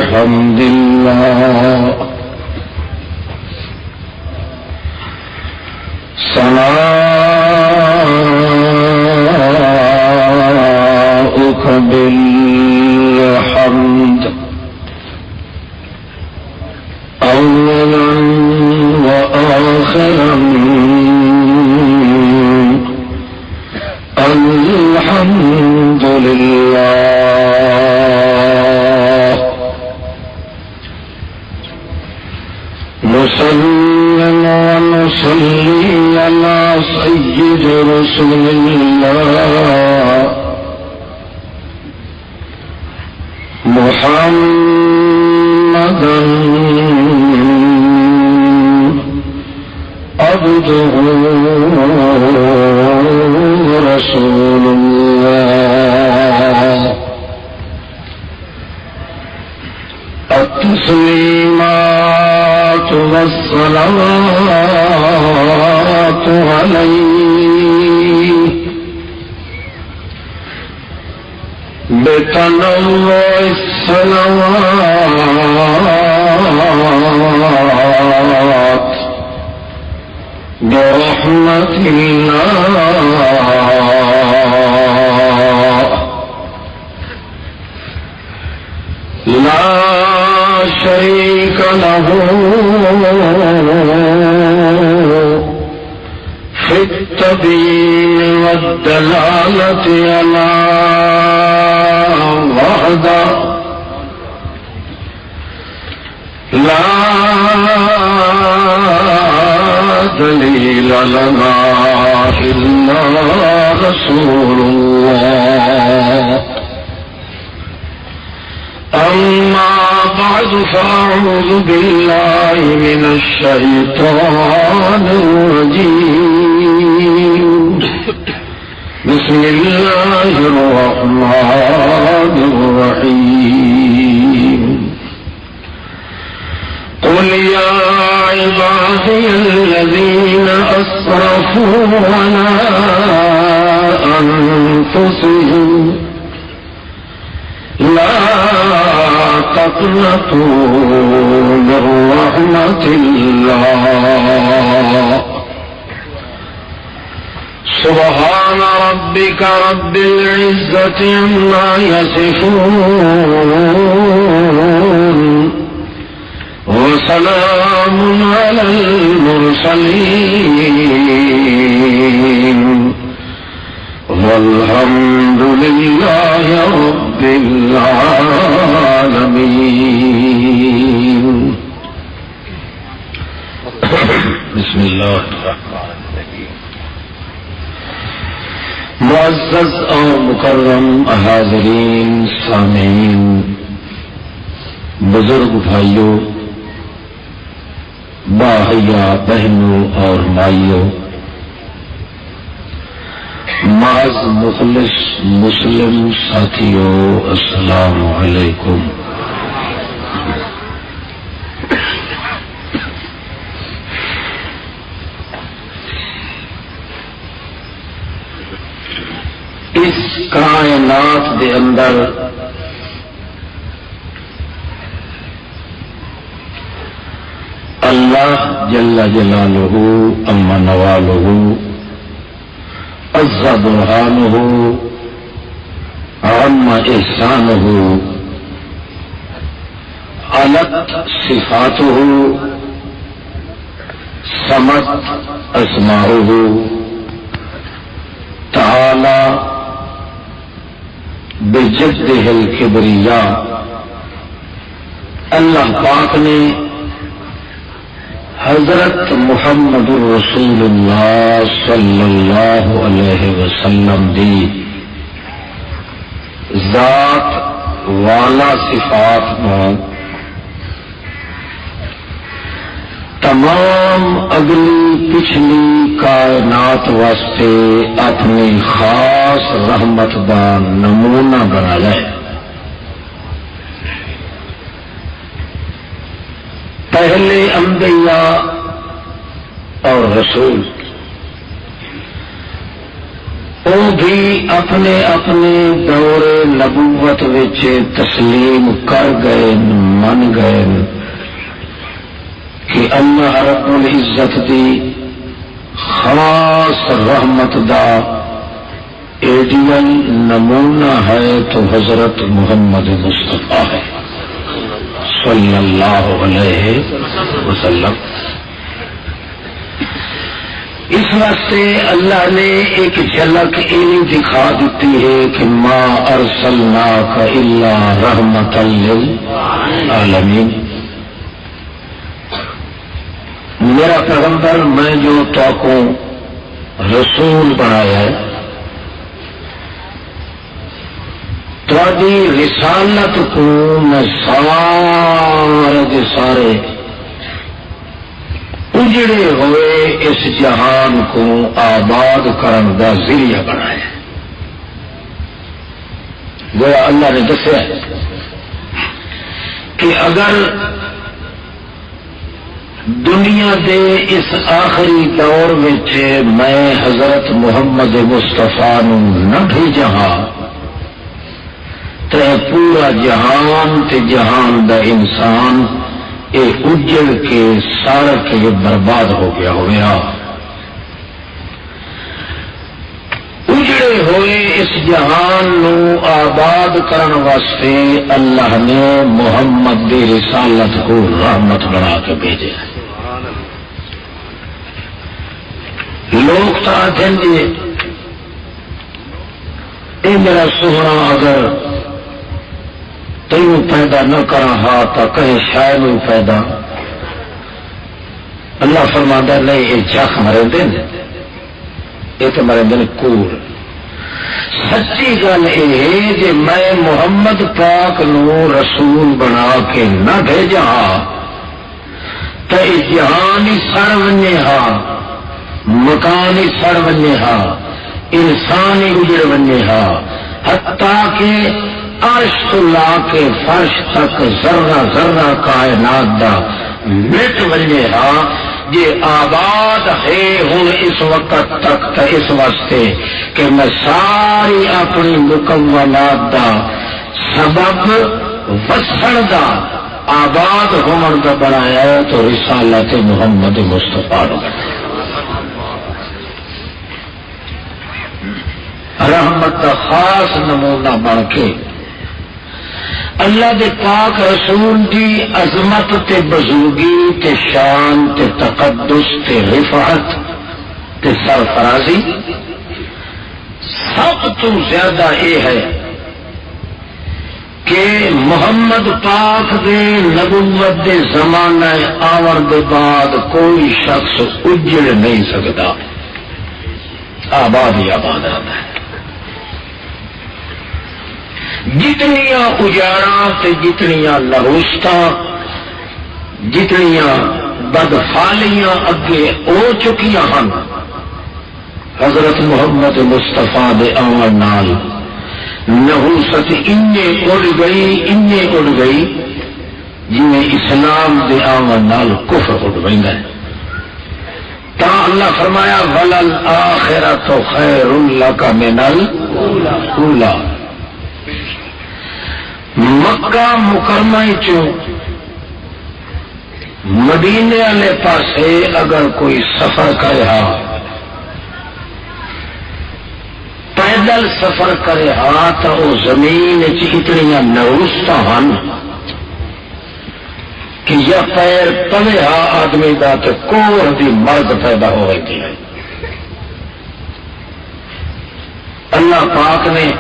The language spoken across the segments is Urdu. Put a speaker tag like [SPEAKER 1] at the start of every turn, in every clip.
[SPEAKER 1] بحمد الله ثناؤك بالحمد أولا وآخرا الحمد لله نسلم ونصلي على سيد رسول الله محمدا عبده رسول الله التسليمات والصلوات عليه بتنوع الصلوات برحمة الله لا شريك له في التبيين والدلالة على وحده لا دليل لنا إلا رسول الله أما بعد فأعوذ بالله من الشيطان الرجيم بسم الله الرحمن الرحيم قل يا عبادي الذين أسرفوا على أنفسهم لا تقنطوا من رحمة الله سبحان ربك رب العزة عما يصفون وسلام على المرسلين والحمد لله رب العالمين بسم الله الرحمن الرحيم معزز اور مکرم حاضرین سامعین بزرگ بھائیوں باحیا بہنوں اور مائیوں معاذ مخلص مسلم ساتھیوں السلام علیکم۔ اس کائنات دے اندر اللہ جل جلالہ اما نوالہ عز برہانہ عم احسانہ علت صفاتہ سمت اسماؤہ تعالی بجدہ الکبریاء اللہ پاک نے حضرت محمد رسول اللہ صلی اللہ علیہ وسلم دی ذات والا صفات میں تمام اگلی پچھلی کائنات واسطے اپنی خاص رحمت دا نمونہ بنایا ہے۔ پہلے انبیاء اور رسول وہ بھی اپنے اپنے دور نبوت وچ تسلیم کر گئے، من گئے کہ اللہ رب العزت دی خاص رحمت دا ایڈیل نمونہ ہے تو حضرت محمد مصطفیٰ ہے صلی اللہ علیہ وسلم. اس واسطے اللہ نے ایک جھلک انہیں دکھا دیتی ہے کہ ما ارسلناک الا رحمۃ للعالمین. میرا پیغمبر میں جو تو کو رسول بنایا ہے تھوڑی رسالت کو میں سارے دے سارے اجڑے ہوئے اس جہان کو آباد کرن دا ذریعہ بنایا. گویا اللہ نے دسیا کہ اگر دنیا دے اس آخری دور وچ میں حضرت محمد مصطفیٰ نو نہ بھیجا تو پورا جہان تے جہان دا انسان اے اجڑ کے سڑ کے برباد ہو گیا ہوا. اجڑے ہوئے اس جہان نو آباد کرن واسطے اللہ نے محمد دی رسالت کو رحمت بنا کے بھیجا. لوگ تو آتے ہیں اے میرا سونا اگر تینوں پیدا نہ کرا تو کہیں شاید پیدا. اللہ فرماتا نہیں یہ چخ مرے دن یہ تو مرے دن کور. سچی گل یہ جی میں محمد پاک نو رسول بنا کے نہ بھیجا تو جہان ہی سڑ ونے ہا مکان ہی سڑ ونے ہا انسان ہی گزر ونے ہا حتیٰ کہ عرش تو لا کے فرش تک ذرہ ذرہ کائنات دا مٹ ونے ہا. یہ آباد ہے ہوں اس وقت تک تا اس واسطے کہ میں ساری اپنی مکملات دا سبب وسن دا آباد ہومن دا بنایا ہے تو رسالت محمد مصطفیٰ رحمت دا خاص نمونہ بن کے اللہ دے پاک رسول دی عظمت تے بزرگی تے شان تے تقدس تے رفعت تے سرفرازی سب تو زیادہ یہ ہے کہ محمد پاک دے نبوت دے زمانہ آور دے بعد کوئی شخص اجڑ نہیں سکتا. آباد ہی آباد رہتا ہے. جتنیاں اجاڑاں تے جتنیاں لہوستاں جتنیاں بدفالیاں اگے ہو چکیاں ہن حضرت محمد مصطفیٰ دے آمن نال نحوست اڑ گئی جویں اسلام دے آمن نال کفر اڑ ویندا ہے. تا اللہ فرمایا وللآخرۃ خیر لک من الاولی. مکہ مکرمہ چوں مدینے والے پاسے اگر کوئی سفر کرے پیدل سفر کرے تو وہ زمین اتنی نوست ہیں کہ یا پیر پوے آدمی کا تو کوڑ دی مرد پیدا ہو رہی ہے. اللہ پاک نے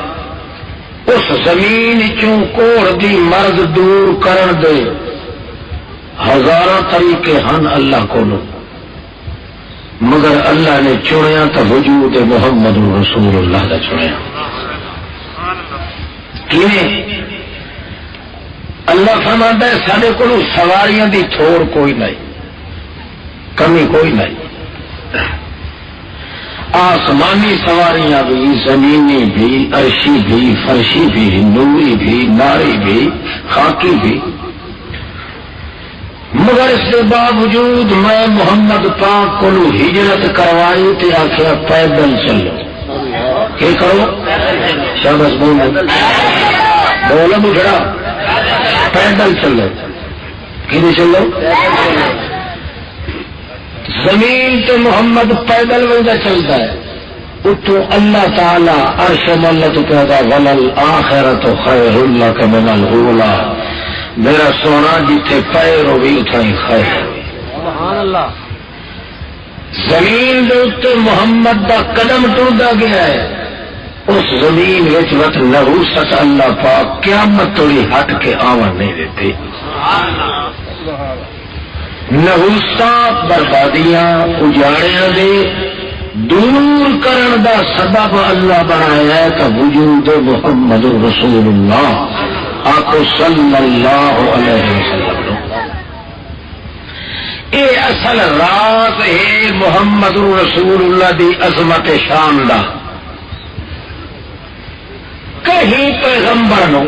[SPEAKER 1] اس زمین چوں کوڑ دی مرد دور کرن دے ہزارہ طریقے ہن اللہ کو مگر اللہ نے چنیا تو وجود محمد رسول اللہ کا چنیا. اللہ فرماتا ہے سارے کو سواریاں دی تھوڑ کوئی نہیں کمی کوئی نہیں. آسمانی سواریاں بھی زمینی بھی عرشی بھی فرشی بھی نوری بھی ناری بھی خاکی بھی مگر اس کے باوجود میں محمد پاک کو ہجرت کروائی تے آخیا پیدل چلو. کیا کرو شاباش بولو بولو بڑھڑا پیدل چلو. کہ چلو زمین تو محمد پیدل وجہ چلتا ہے، اتو اللہ تعالی عرش ملت پیدا ولل آخرت خیر لک من الاولی، میرا سونا جتھے پیر ہوئی اتھائی خیر ہوئی.
[SPEAKER 2] سبحان اللہ.
[SPEAKER 1] زمین دے اتنے محمد دا قدم ٹوٹا گیا ہے، اس زمین وچ وقت نحوست اللہ پاک قیامت توڑی ہٹ کے آون نہیں دیتے. نحوستاں بربادیاں اجاڑیاں دے دور کرن دا سبب اللہ بنایا ہے کہ وجود محمد رسول اللہ آقو صلی اللہ علیہ وسلم. اے اصل راز ہے محمد رسول اللہ دی عظمت شان دا. کہیں پیغمبر نو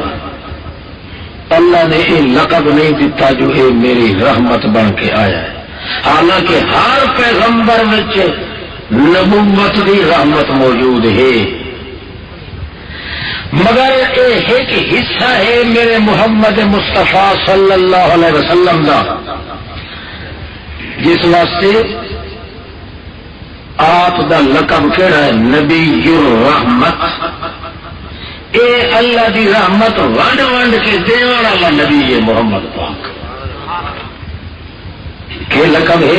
[SPEAKER 1] اللہ نے یہ لقب نہیں دیتا جو اے میری رحمت بن کے آیا ہے، حالانکہ ہر پیغمبر وچ نبوت دی رحمت موجود ہے، مگر یہ ایک حصہ ہے میرے محمد مصطفیٰ صلی اللہ علیہ وسلم دا، جس واسطے آپ دا لقب کہڑا ہے نبی الرحمت. اے اللہ دی رحمت ونڈ ونڈ کے دینے والا نبی ہے محمد پاک. کہ لقب ہے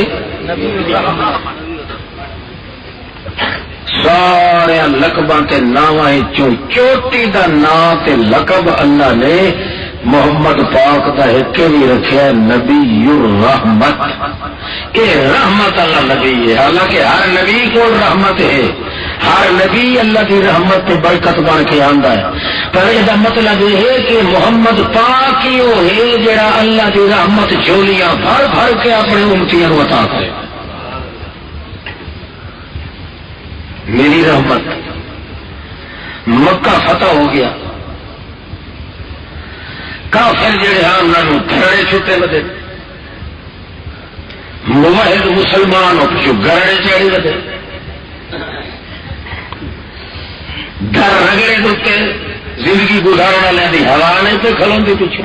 [SPEAKER 1] سارے لقباں تے ناواں چوٹی دا نام تے لقب اللہ نے محمد پاک دا ایک بھی رکھا ہے نبی الرحمت. یہ رحمت اللہ نبی ہے، حالانکہ ہر نبی کو رحمت ہے، ہر نبی اللہ کی رحمت تے برکت بن کے آندا ہے، پر یہ مطلب یہ ہے کہ محمد پاک ہی وہ ہے جڑا اللہ کی رحمت جھولیاں بھر بھر کے اپنے امتیاں کو عطا کرے. میری رحمت مکہ فتح ہو گیا، کافر جڑے ہیں انہوں گھرڑے چھٹے لگے، موحد مسلمان ہو جو گھرڑے چڑھی لگے، گھر رگڑے دے زندگی گزارنے والے دی ہوا نہیں پہ کھلوندی پیچھے،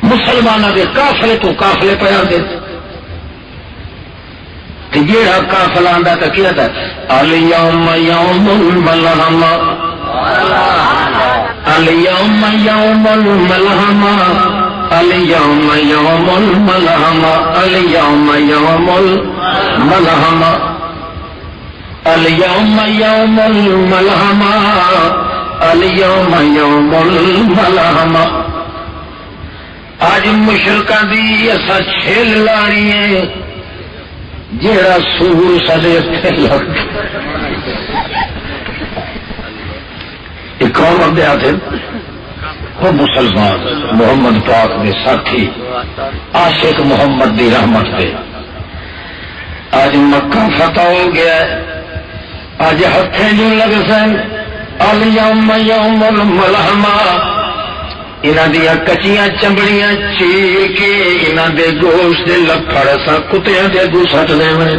[SPEAKER 1] مسلمانوں کے قافلے تو قافلے پہ آتے، جیڑا قافلہ آندا تو کیا تھا الیوم یوم الملحمہ، الیوم یوم الملحمہ، الیوم یوم الملحمہ، الیوم یوم الملحمہ، الیوم یوم الملحمہ، الیوم یوم الملحمہ. آج مشرکاں دی اسا چھل لانی ہے جیڑا سور سدے اتنے لگ. ایک اور بندے آتے وہ مسلمان محمد پاک دے ساتھی عاشق محمد دی رحمت دے. آج مکہ فتح ہو گیا ہے، آج ہتھے جو لگ سن الیوم یوم الملحمہ، انہاں دیاں کچیاں چمڑیاں چیر کے انہاں دے گوشت دے لپڑ سا کتیاں دے اگوں سٹ دیویں.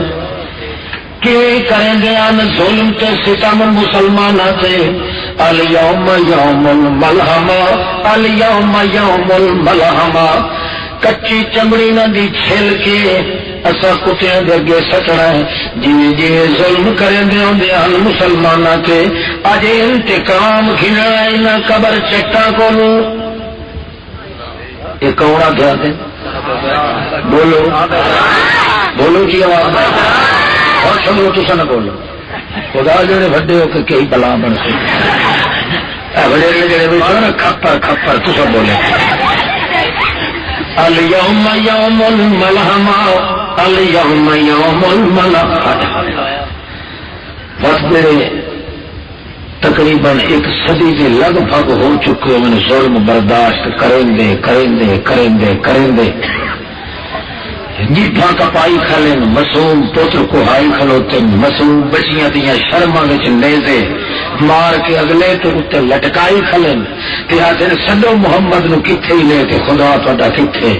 [SPEAKER 1] کیویں کریں گے ان ظلم تے ستم مسلماناں تے. الیوم یوم الملحمہ، الیوم یوم الملحمہ، کچی چمڑی نہ دی چھل کے اسا کتیاں دے اگے سٹنا ہے. جی جی ظلم کریں دے ہوندے ان مسلماناں تے اج انتقام کھنا انہاں قبر چٹاں کولوں. یہ کون آ گیا تھے؟ بولو بولو جی آواز اور سنو تو نہ بولو. خدا جڑے وڈے ہو کے کئی بلا بن سکتے بڑے جڑے بھی نا کھپر کھپر تو سب بولے. الیوم یوم الملحمہ، الیوم یوم الملحمہ. بس میرے تقریباً ایک صدی کے لگ بھگ ہو چکے میں ظلم برداشت کریں دے جیٹھا کپائی کھلیں، معصوم پتر کو ہائی کھلوتے، معصوم بچیاں دیا شرما وچ نیزے مار کے اگلے تو اتنے لٹکائی کھلیں تے آتے سڈو محمد نو کتھے ہی لے تے خدا تہاڈا کتھے.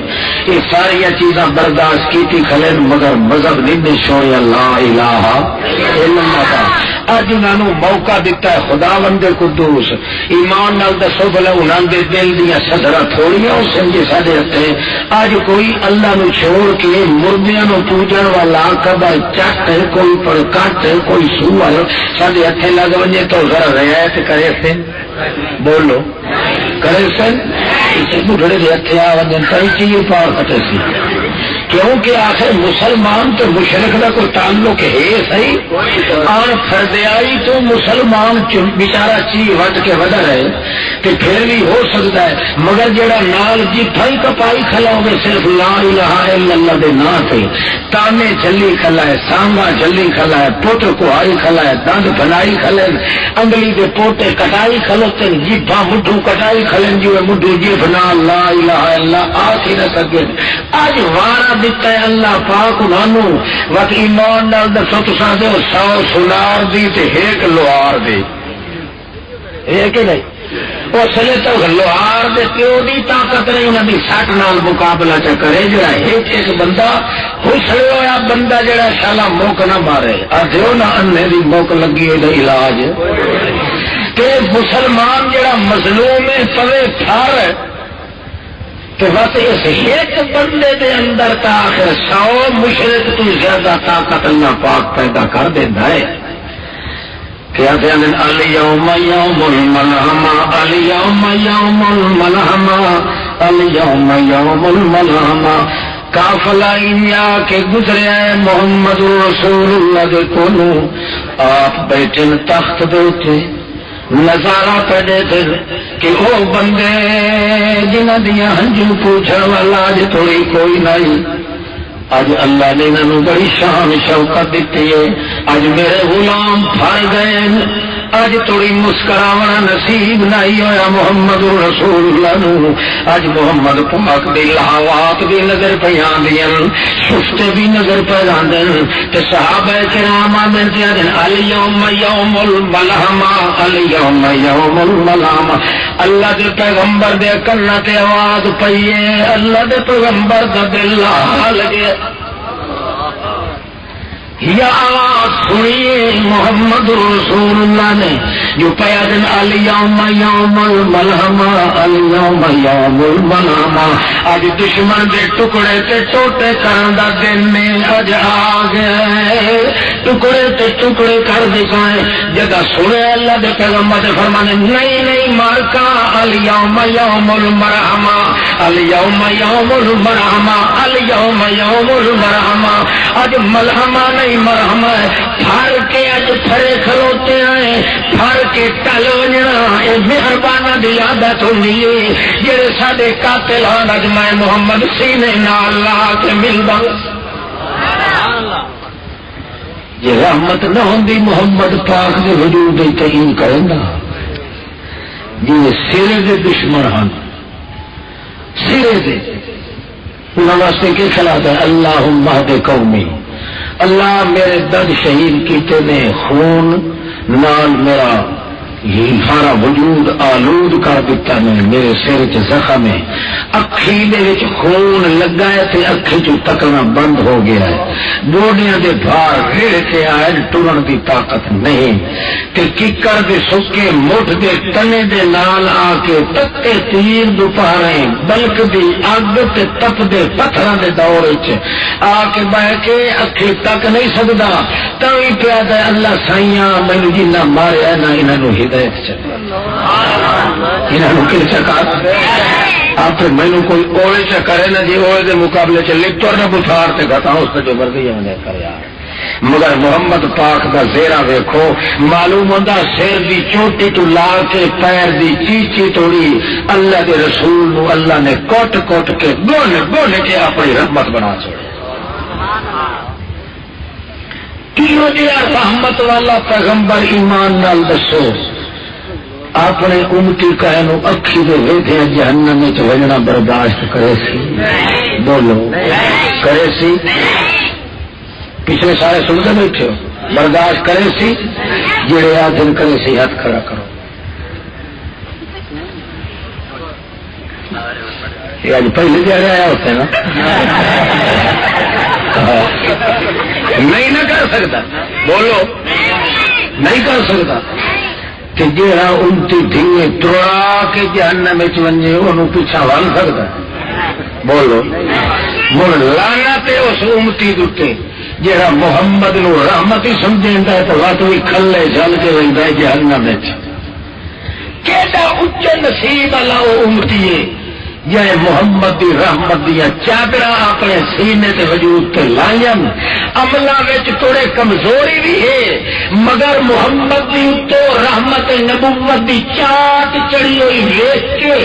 [SPEAKER 1] یہ ساری چیزاں برداشت کیتی کھلیں مگر مذہب نہیں چھوڑیا لا الہ الا اللہ. اج انہوں موقع دیتا ہے خدا بندے قدوس ایمان نال دسو بھلا انہوں دے دل دیا صدرہ تھوڑیاں اس سمجھے سارے ہتھے اج کوئی اللہ نو چھوڑ کے مردیاں نو پوجن والا کبا چٹ کوئی پر کٹ کوئی سو سارے ہتھے لگ وجے تو ذرا رعایت کرے تھے بولو کرے سن بڑھڑے دے ہتھے آ وجن کئی چیز پار کٹے سی کیونکہ آخر مسلمان تو مشرک کا کوئی تعلق ہے صحیح آن فردیائی تو مسلمان بیچارہ چیز وٹ کے وڈا رہے کہ پھر بھی ہو سکتا ہے مگر جڑا نال جتھائی کپائی کھلا ہوگے صرف لا الہ الا اللہ دے نا تھے تانے جلی کھلا ہے سانگا جلی کھلا ہے پوتر کوہائی کھلا ہے دند بنائی کھلے انگلی دے پوتے کٹائی کھلوتے جیبا مڈھو کٹائی کھلیں جو مڈھو جیب نا لا الہ الا اللہ آ ہی نہ سکے آج وارا دیتا ہے اللہ پاک انہوں وقت ایمان نال دسو تساں دے 100 سنار دی تے ایک لوہار دی یہ کہ نہیں اس لیے تو لوہار دے پیو دی طاقت نہیں انہوں دی 60 نال مقابلہ چ کرے جڑا ایک بندہ حسڑے ہویا بندہ جڑا شالا موک نہ مارے دیو نہ انے دی موک لگی ہے علاج کہ مسلمان جڑا مظلوم ہے پوے تھار کہ بس اس ایک بندے دے اندر تا آخر 100 مشرک تو زیادہ طاقت اللہ پاک پیدا کر دیتا ہے کیا کہتے ہیں الیوم یوم الملحمہ الیوم یوم الملحمہ الیوم یوم الملحمہ قافلہ انیا کے گزرے ہیں محمد رسول اللہ کے کونو آپ بیٹھن تخت دیتے نظارہ پڑے تھے کہ وہ بندے جنہ دیا ہنجو پوچھا والا آج تھوڑی کوئی نہیں آج اللہ نے انہوں بڑی شان شوقت دیتی ہے آج میرے غلام پھر گئے آج تھوڑی مسکراونا نصیب نہیں ہویا محمد رسول اللہ نو آج محمد پاک دی لہوات بھی نظر پیان دین شفتے بھی نظر پیان دین کہ صحابہ کرام آمین دین الیوم یوم الملحمہ الیوم یوم الملحمہ اللہ دے پیغمبر دے کرنا تے آواز پئیے اللہ دے پیغمبر دا دل حال گئے یا سنیے محمد رسول اللہ نے جو پیا دن الیوم یوم الملحمہ الیوم یوم الملحمہ آج دشمن دے ٹکڑے تے ٹوٹے کرن دا دن میں اج آ گئے ٹکڑے تے ٹکڑے کر دکھائے جگہ سنے اللہ دے پیغمبر دے فرمانے نہیں مارکا الیوم یوم المرحمہ الیوم یوم المرحمہ الیوم یوم المرحمہ آج ملحمہ نہیں مرحمہ ہے پھر کے اج پھرے کھلوتے ہیں پھر کے ٹل وجنا یہ مہربانہ دی عادت ہوندی ہے جڑے ساڈے قاتل ہن اج میں محمد سینے نال لا کے ملدا یہ رحمت نہ ہوندی محمد پاک دے وجود دی تعین کرندا جی سرے دے دشمن ہن سرے دے انہاں واسطے کی خلاف ہے اللہم اہد قومی اللہ میرے درد شہید کیتے نے خون نال میرا یہ سارا وجود آلود کر دیتا نے میرے سر چ زخم ہے اکھی دے وچ خون لگا ہے تے اکھی چ تکنا بند ہو گیا ہے گوڈیاں دے بھار ریڑھ کے آئے ٹرن دی طاقت نہیں تے ککر دے سکے مٹھ دے تنے دے نال آ کے تکے تیر دوپہریں بلک دی اگ تے تپ دے پتھراں دے دور وچ آ کے بہ کے اکھی تک نہیں سکدا تاں وی پیادا اللہ سائیاں مینوں جنہ ماریا نہ انہاں نوں آپ مینو کوئی اوڑے چ کرے نا جی اوڑے دے مقابلے چ لکھ نہ بخار سے گھٹا اس کا جو مرضی ہے کر یار مگر محمد پاک دا زیرہ ویکھو معلوم ہوتا سر دی چوٹی تو لا کے پیر دی چیچی توڑی اللہ دے رسول نو اللہ نے کوٹ کوٹ کے گون کے اپنی رحمت بنا چھوڑے کیوں دیا رحمت والا پیغمبر ایمان نال دسو اپنے امتی کہنو اکھی دے ویدھے جہنم میں وجنا برداشت کرے سی بولو کرے سی پچھلے سارے سنتے بیٹھے ہو برداشت کرے سی جڑے آ دن کرے سی ہاتھ کھڑا کرو یہ آج پہلے جگہ آیا ہوتا ہے نا نہیں نہ کر سکتا بولو نہیں کر سکتا کہ جہاں امتی دھیے توڑا کے جہنم وچ ونجے انہوں پیچھا ول سکتا بولو مڑ لعنت اس امتی دے جہاں محمد نو رحمت ہی سمجھیندا ہے تو وقت بھی کھلے جل کے رہندا ہے جہنم وچ کیڑا اچے نصیب والا وہ امتی ہے جائے محمد دی رحمت دیا چادرا اپنے سینے تے وجود تے لائیں عملہ وچ تھوڑے کمزوری بھی ہے مگر محمد دی تو رحمت نبوت دی چاٹ چڑھی ہوئی دیکھ کے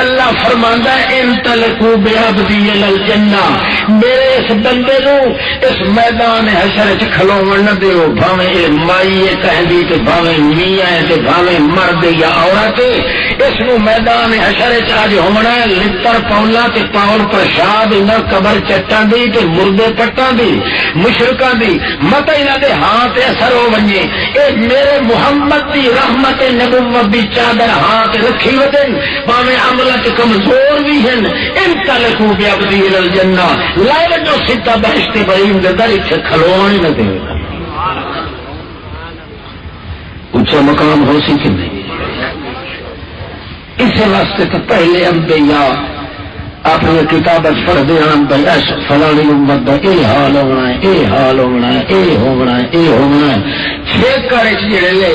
[SPEAKER 1] اللہ فرماندا ہے انطلقوا بعبدی الی الجنہ میرے اس بندے نو اس میدان حشر وچ کھلوون نہ دیو بھاویں اے مائی کہندی تے بھاویں میاں تے بھاویں مرد یا عورت اس نو میدان حشر وچ اج ہونا ہے پر پولا تے پاؤل پرشاد انہاں قبر چٹاں دی تے مردے پٹاں دی مشرکاں دی مت انہاں دے ہاتھ اثر ہو ونجے اے میرے محمد دی رحمت نبوت دی چادر ہاتھ رکھی ودن باویں عمل تے کمزور بھی ہیں انطلقوا بعبدی الی الجنہ لائے جو ستا بہشت بریم دے در اچھے کھلوانی نہ دے اونچا مقام ہو سی کہ نہیں اس واسطے تو پہلے انبیاء اپنی کتاب پڑھ دیا بس فلانی امت کا یہ حال ہونا ہے یہ حال ہونا ہے یہ ہونا ہے یہ ہونا ہے چھیکر جڑے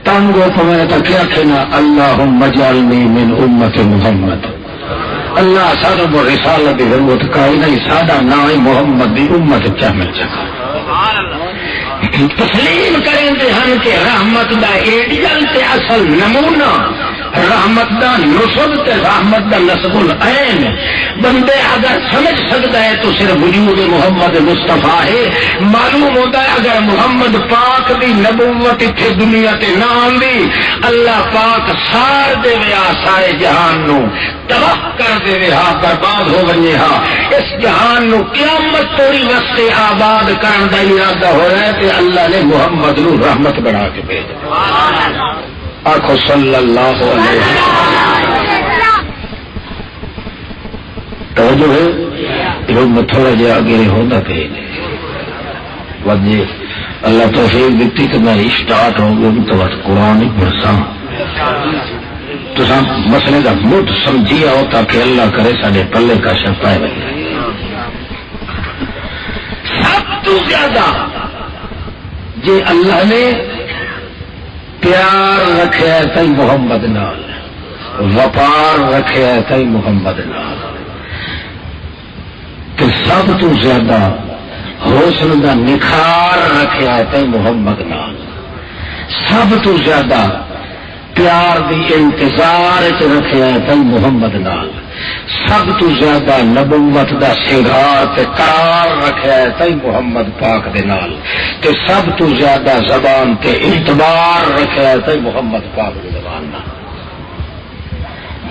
[SPEAKER 1] تنگ ہو پوے تو کیا کہنا اللہم اجعلنی من امت محمد اللہ سارا کو رسالت کی ضرورت کا ہی نہیں سادہ نام محمد کی امت چاہے تسلیم کریں دے ہن کہ رحمت دا ایڈیل تے اصل نمونہ رحمت دا نصب تے رحمت دا نصب العین بندے اگر سمجھ سکتا ہے تو صرف وجود محمد مصطفیٰ ہے معلوم ہوتا ہے اگر محمد پاک دی نبوت اتنے دنیا تے نہ آندی اللہ پاک سار دے ویا سارے جہان نو تباہ کر دے ویا برباد ہو ونجے ہاں اس جہان نو قیامت توڑی واسطے آباد کرن دا ارادہ ہو رہا ہے کہ اللہ نے محمد نو رحمت بنا کے بھیجا آخو صلی اللہ علیہ وسلم توجہ ہے یہ تھوڑا جہا آگے ہوتا پہ وجہ اللہ توفیق دیتی کہ میں اسٹارٹ ہو گیا تو قرآن ہی پڑھسا تو مسئلے کا مٹ سمجھیا ہوتا کہ اللہ کرے سارے پلے کا شفا بنے سب تو زیادہ جی اللہ نے پیار رکھے تئی محمد نال وپار رکھے تئی محمد نال تو سب تو زیادہ حسن دا نکھار رکھے تئی محمد نال سب تو زیادہ پیار دی انتظار رکھے تئی محمد نال سب تو زیادہ نبوت دا سنگار تے قرار رکھیا ہے تئی محمد پاک دے نال تے سب تو زیادہ زبان تے اعتبار رکھیا ہے تئی محمد پاک دی زبان نال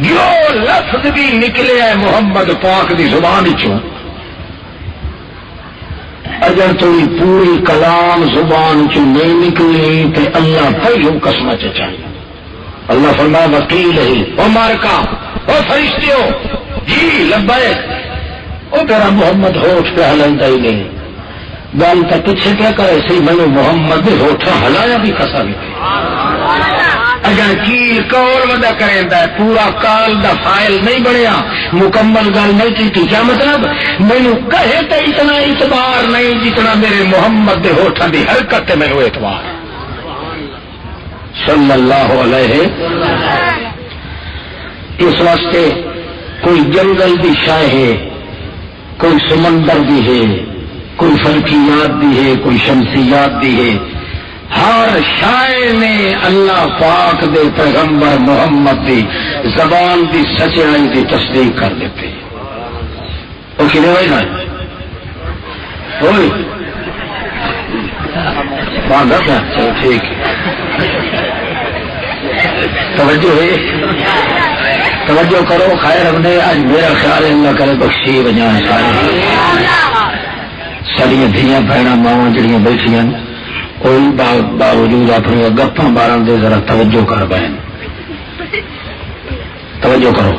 [SPEAKER 1] جو لفظ بھی نکلے ہے محمد پاک دی زبان وچوں اگر تھوڑی پوری کلام زبان چوں نہیں نکلی تے اللہ پہلو قسم چاہیے اللہ فرمایا وکیل ہی او مارکا او فرشتیو جی لبیک او تیرا محمد ہوٹھ پہ ہلندا ہی نہیں گل تو پیچھے کیا کرے سی مینو محمد دے ہوٹھ ہلایا بھی کسا نہیں اگر کیل کول ودا کریندا ہے پورا کال دا فائل نہیں بنیا مکمل گل نہیں کی کیا مطلب مینو کہے تے اتنا اعتبار نہیں جتنا میرے محمد دے ہوٹھاں دی حرکت تے مینو اعتبار صلی اللہ علیہ اس واسطے کوئی جنگل بھی شاہ ہے کوئی سمندر بھی ہے کوئی فلکیات بھی ہے کوئی شمسیات بھی ہے ہر شاعر نے اللہ پاک دے پیغمبر محمد دی زبان دی سچائی دی تصدیق کر دیتے وہ کھلے ہوئے نا ہوئی باندھا تھا چلو ٹھیک توجہ ہے توجہ کرو خیر ہم نے آج میرا خیال اللہ کرے بخشی بجا سارے ساری دھیاں بہن ماوا جڑیاں بیٹھیاں کوئی باوجود اپنی گپاں بارن دے ذرا توجہ کر بہن توجہ کرو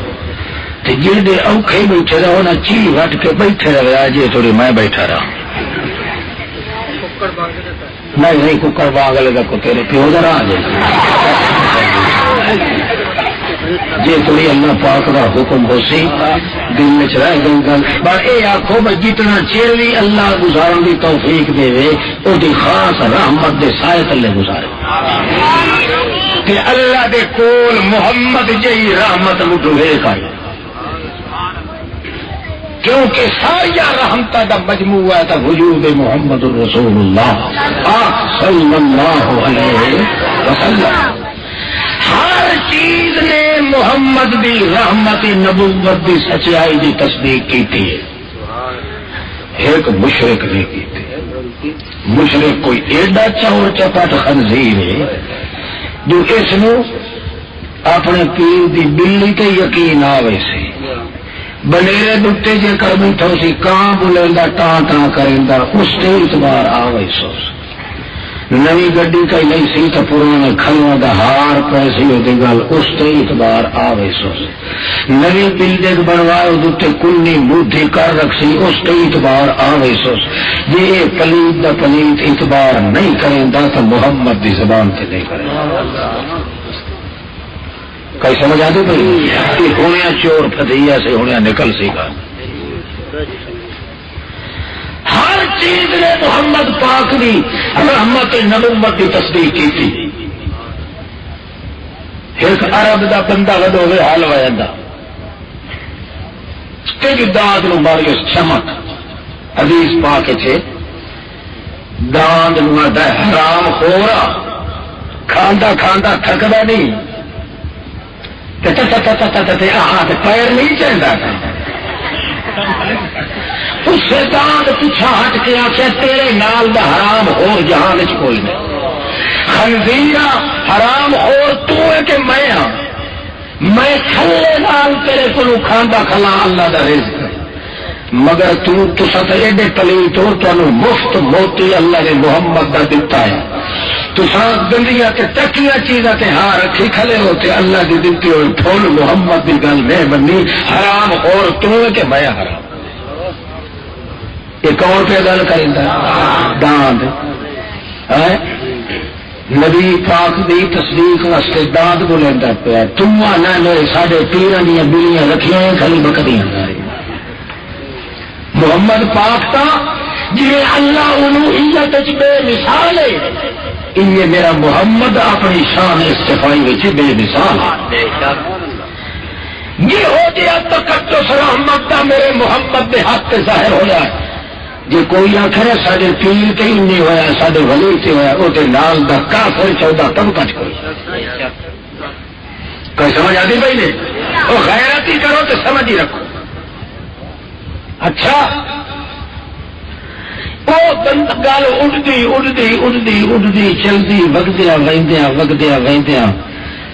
[SPEAKER 1] جی اوکھے بیٹھے رہو نا چی وٹ کے بیٹھے رہے جی تھوڑی میں بیٹھا رہا نہیں ککڑ باغلے کا کو تیرے پیو ذرا آ جائے جی تھوڑی اللہ پاک کا حکم ہو سی دل میں رہ گئی گل پر یہ آخو بھائی جتنا چیر بھی اللہ گزارن کی توفیق دے وہ خاص رحمت دے سائے تلے گزارے کہ اللہ دے کول محمد جی رحمت مٹھوے کا کیونکہ ساری رحمت کا مجموعہ تھا وجود محمد رسول اللہ صلی اللہ علیہ وسلم ہر چیز نے محمد دی رحمت نبوت دی سچائی دی تصدیق کی تھی ایک مشرک نے کی تھی مشرک کوئی ایڈا چور چپٹ خنزیر ہے جو اس نو اپنے پیر دی بلی تے یقین آوے سی بنیرے دتے جے کر بیٹھو سی کان بلیندا ٹاں ٹاں کریندا اس تے اعتبار آوے سو نوی گڈی کئی نہیں سی تو پرانے کھلوں دا ہار پیسے ہوتی گل اس تے اعتبار آوے سو نوی بلڈنگ بنوائے دتے کنی بودھی کر رکھی اس تے اعتبار آوے سو جی یہ پلیت دا پلیت اعتبار نہیں کریں دا تو محمد دی زبان تے نہیں کریں کئی سمجھ آتے بھائی ہونے چور فتیہ سے ہونے نکل سی گا ہر چیز نے محمد پاک دی رحمت نبوت کی تصدیق کی تھی ایک عرب دا بندہ ودو ہوئے حال وجہ تیج دانت نو ماری اس چمک حدیث پاک چھے دانت نو حرام خورا کھاندا کھاندا تھکدا نہیں پیر نہیں چلتا تھا اس سے دانت پیچھا ہٹ کے آخیا تیرے نال دا حرام اور جہان چ کوئی نہیں خنزیرا حرام اور تو ہے کہ میں ہاں میں کھلے نال تیرے کو کھاندا کھلا اللہ دا رزق مگر تسا تے ایڈے پلیت ہو تانوں مفت موتی اللہ نے محمد دا دتا ہے تسا گندیاں تے ٹکیاں چیزاں تے ہاں رکھی کھلے ہوتے اللہ دی دتی ہوئی پھول محمد دی گل میں بنی حرام اور تو ہے کہ میں حرام یہ کون پہ گل کرتا دانت نبی پاک دی تصدیق واسطے دانت کو لینا پیا تم آنا میرے ساڈے پیراں دیا بلیاں رکھیاں کھلی بکریاں محمد پاک تا جی اللہ الوہیت بے مثال ہے ان میرا محمد اپنی شان استفائی وچ بے مثال یہ ہو گیا تقدس رحمت دا میرے محمد دے ہاتھ تے ظاہر ہویا ہے جی کوئی آخر سارے پیر تے نہیں ہوا سارے ولی تے ہوا وہ نال دا کافر 14 طبقہ کوئی سمجھ آتی بھائی نے وہ غیرت ہی کرو تو سمجھ ہی رکھو اچھا وہ بند گل اڑتی چلتی وگدیا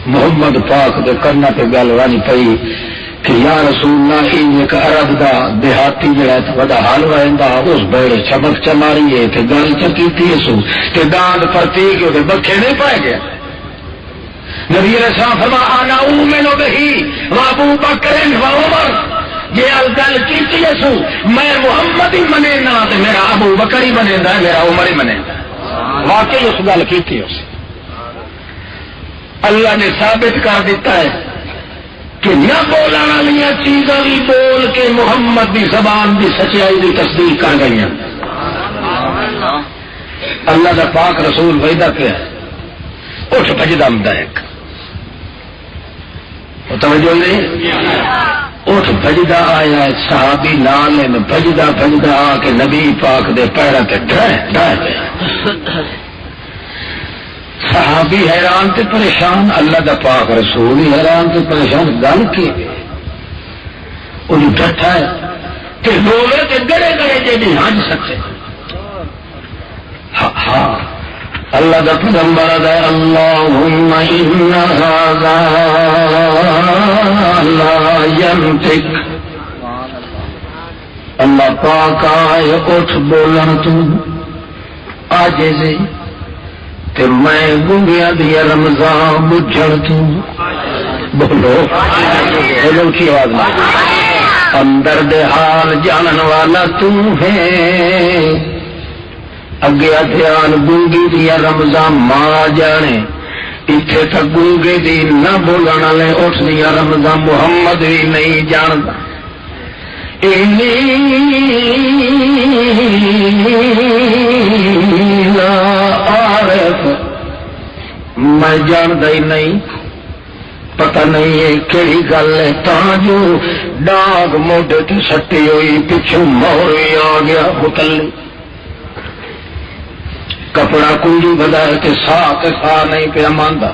[SPEAKER 1] محمد پاک دے کرنا تے گل رانی پئی کہ یا رسول اللہ ایک عرب دا دیہاتی جڑا وڈا حال ویندا اس بیڑے چمک چماری ہے تے گل چکیتی سو تے دانت پرتی کے تے بکھے نہیں پائے گیا نبی علیہ السلام فرما انا اومن بہی و ابو بکر و عمر یہ گل کیتی سو میں محمد ہی منے نہ تے میرا ابو بکر ہی منے دا میرا عمر ہی منے دا واقعی اس گل کیتی اس اللہ نے ثابت کر دیتا ہے کہ نہ بولنے والی چیزاں بھی بول کے محمد کی زبان کی سچائی کی تصدیق کر گئی اللہ کا پاک رسول وحدہ کیا ہے اٹھ بجدا ایک توجہ نہیں اٹھ بجدا آیا صحابی نال بجدا بجدا آ کے نبی پاک دے پیروں تے ڈر صحابی حیران تے پریشان اللہ دا پاک رسول ہی حیران تے پریشان گل کی انہیں ڈٹھا ہے کہ روے تے گڑے گڑے جے نہیں ہنج سکتے ہاں اللہ دا پیغمبر ہے اللہم ان ھذا لا ینطق اللہ پاک آئے اٹھ بولن تو عاجزی تے میں گنگیا دیا رمضان بجھڑ تو بولو بولو کی آواز میں اندر دے حال جانن والا تو ہے اگے دھیان گونگی دیا رمضان ماں جانے اتنے تک گونگے دی نہ بولن والے اٹھ دیا رمضان محمد بھی نہیں جانتا میں جانتا ہی نہیں پتہ نہیں ہے کہڑی گل ہے تا جو ڈاگ موڈے تے سٹی ہوئی پچھوں مہر آ گیا متلی کپڑا کنجی بدائے تے سا نہیں پیا ماندا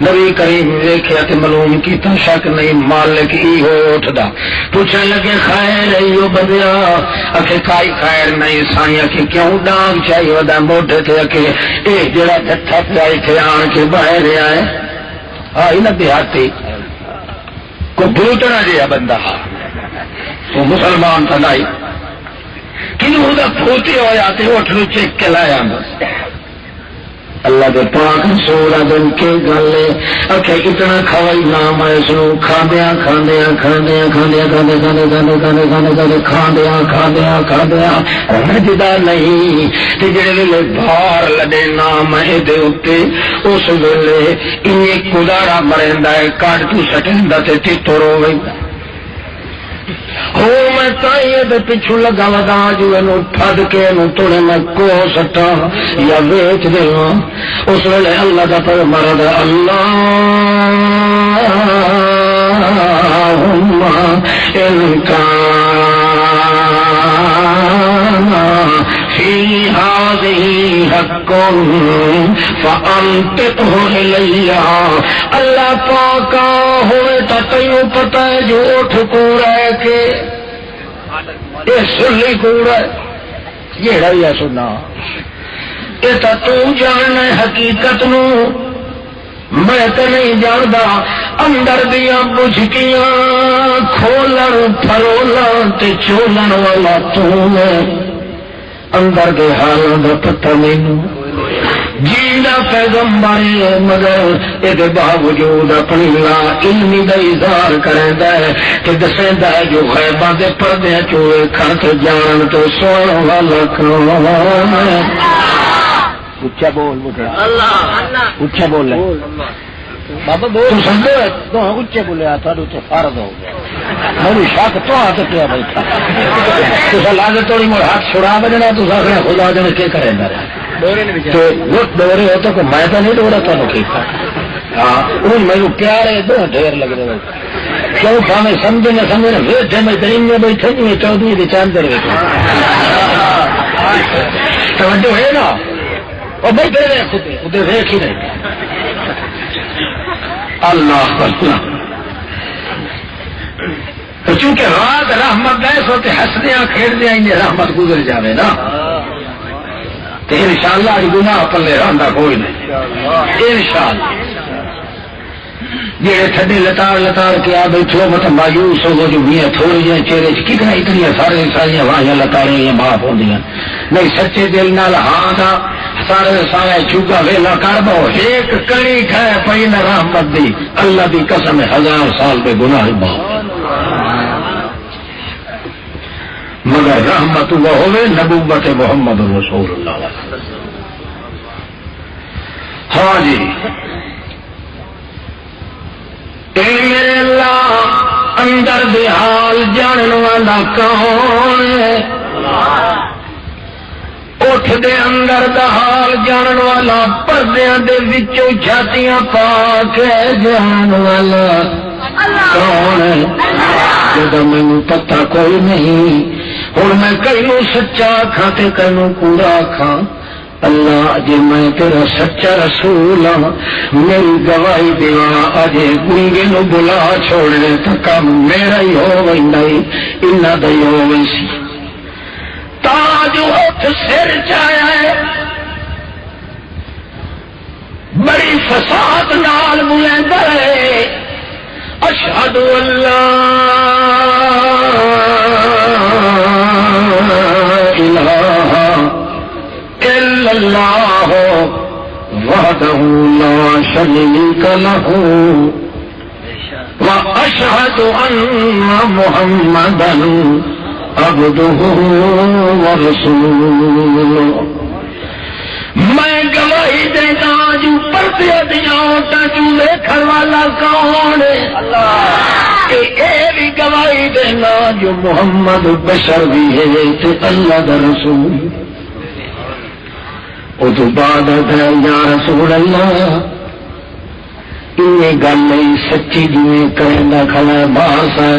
[SPEAKER 1] نبی کریم ویکھیا تے معلوم کیتا شک نہیں مالک ای ہو اٹھدا پوچھن لگے خیر ایو بندیا اکھے کائی خیر نہیں سائیں کہ کیوں ڈانگ چاہیے ودا موڈے تے کہ اے جڑا ڈٹھا پیا ایتھے آن کے باہر آئے آئی نا دیہاتی کو بوٹنا جہا بندہ وہ مسلمان تھا نہیں کنوں دا پھوٹے ہویا تے اٹھ نو چیک کے لایا بس اللہ کے پاک رسول دن کے گلے اکھے اتنا کھوائی نام ہے اس نو کھاندیاں رجدا نہیں تے جڑے ویلے بھار لڈے نام ہے دے اوتے اس ویلے انہیں کدارا مریندا ہے کاٹ تو سٹیندا تے ٹٹو رویندا ہو میں تائیں دے پچھو لگا ودا جو اینو پھد کے اینو توڑے میں کو سٹا یا ویچ دیواں اس ویلے اللہ دا پیغمبر اللہم ان کان فی هذه حق فانطقه الی اللہ پاکا ہوئے تا تیوں پتہ ہے جو اٹھ کو رہ کے یہ سلی کو رہ یہ رہا سنا یہ تا تو جاننا حقیقت نو میں تو نہیں جاندا اندر دیا بجھکیاں کھولن پھرولن تے چولن والا تو ہے اندر کے حالوں دا پتہ مینوں جینا پیغمبر مگر یہ باوجود اپنی لا علمی دا اظہار کریندا ہے کہ دسیندا ہے جو غیباں دے پردے چوئے کھان تے جان تو سوڑ والا کون ہے اچھا بول اللہ اچھا بول بابا بول تو سمجھو تو اچھے بولے تھوڑے تو فرض ہو گیا میری شک تو ہاتھ پیا بیٹھا تو لاگے توڑی مڑ ہاتھ چھڑا بجنا تو آخر خدا جانے کیا کریں گا ڈورے ہو تو میں تو نہیں ڈورا تھا ہاں میرے پیارے دو ڈھیر لگ رہے کیوں پاوے سمجھے نہ سمجھے بیٹھے میں ترین میں بیٹھے نہیں چودھری کے چاندر بیٹھے توجہ ہے نا اور بیٹھے رہے خود ادھر دیکھ ہی نہیں اللہ چونکہ رات رحمت گئے سوتے ہسدیا کھیڑدیا انہیں رحمت گزر جاوے نا تو انشاءاللہ اج گناہ پلے رہندا کوئی نہیں انشاءاللہ جڑے تھڈے لتاڑ کے آ بیٹھو مطلب مایوس ہو جو میاں تھوڑی جہاں چہرے کتنا اتنی ساری واہیاں لتاڑیاں معاف ہوندیاں نہیں سچے دل نال ہاں تھا سارے چوکا ویلا کر دو ایک کڑی کھائے پئی نہ رحمت دی اللہ دی قسم 1000 سال پہ گناہ معاف مگر رحمت وہ ہوئے نبوت محمد رسول اللہ ہاں جی اے میرے اللہ اندر دے حال جانن والا کون ہے اٹھ دے اندر دا حال جانن والا پردیاں دے وچوں چھاتیاں پا کے جان والا کون ہے جب مینوں پتہ کوئی نہیں ہوں میں کئیوں سچا کھا تے کئیوں کوڑا کھا اللہ جی میں تیرا سچا رسول ہاں میری گواہی دیواں اجے گنگے نو بلا چھوڑنے تو کام میرا ہی ہو وئی نہیں انہاں دا ہی ہو وئی سی تاج اٹھ سر چایا ہے بڑی فساد نال بلیندا ہے اشہد اللہ الہ الا اللہ وحدہ لا شریک لہ واشہد ان محمدا عبدہ ورسولہ میں گواہی دینا جو پردے دیاں اوٹاں چوں ویکھن والا کون ہے اے بھی گواہی دینا جو محمد بشر بھی ہے تے اللہ دا رسول او تو بعد ہے یا رسول اللہ یہ گل نہیں سچی جویں کہندا کھڑا باس ہے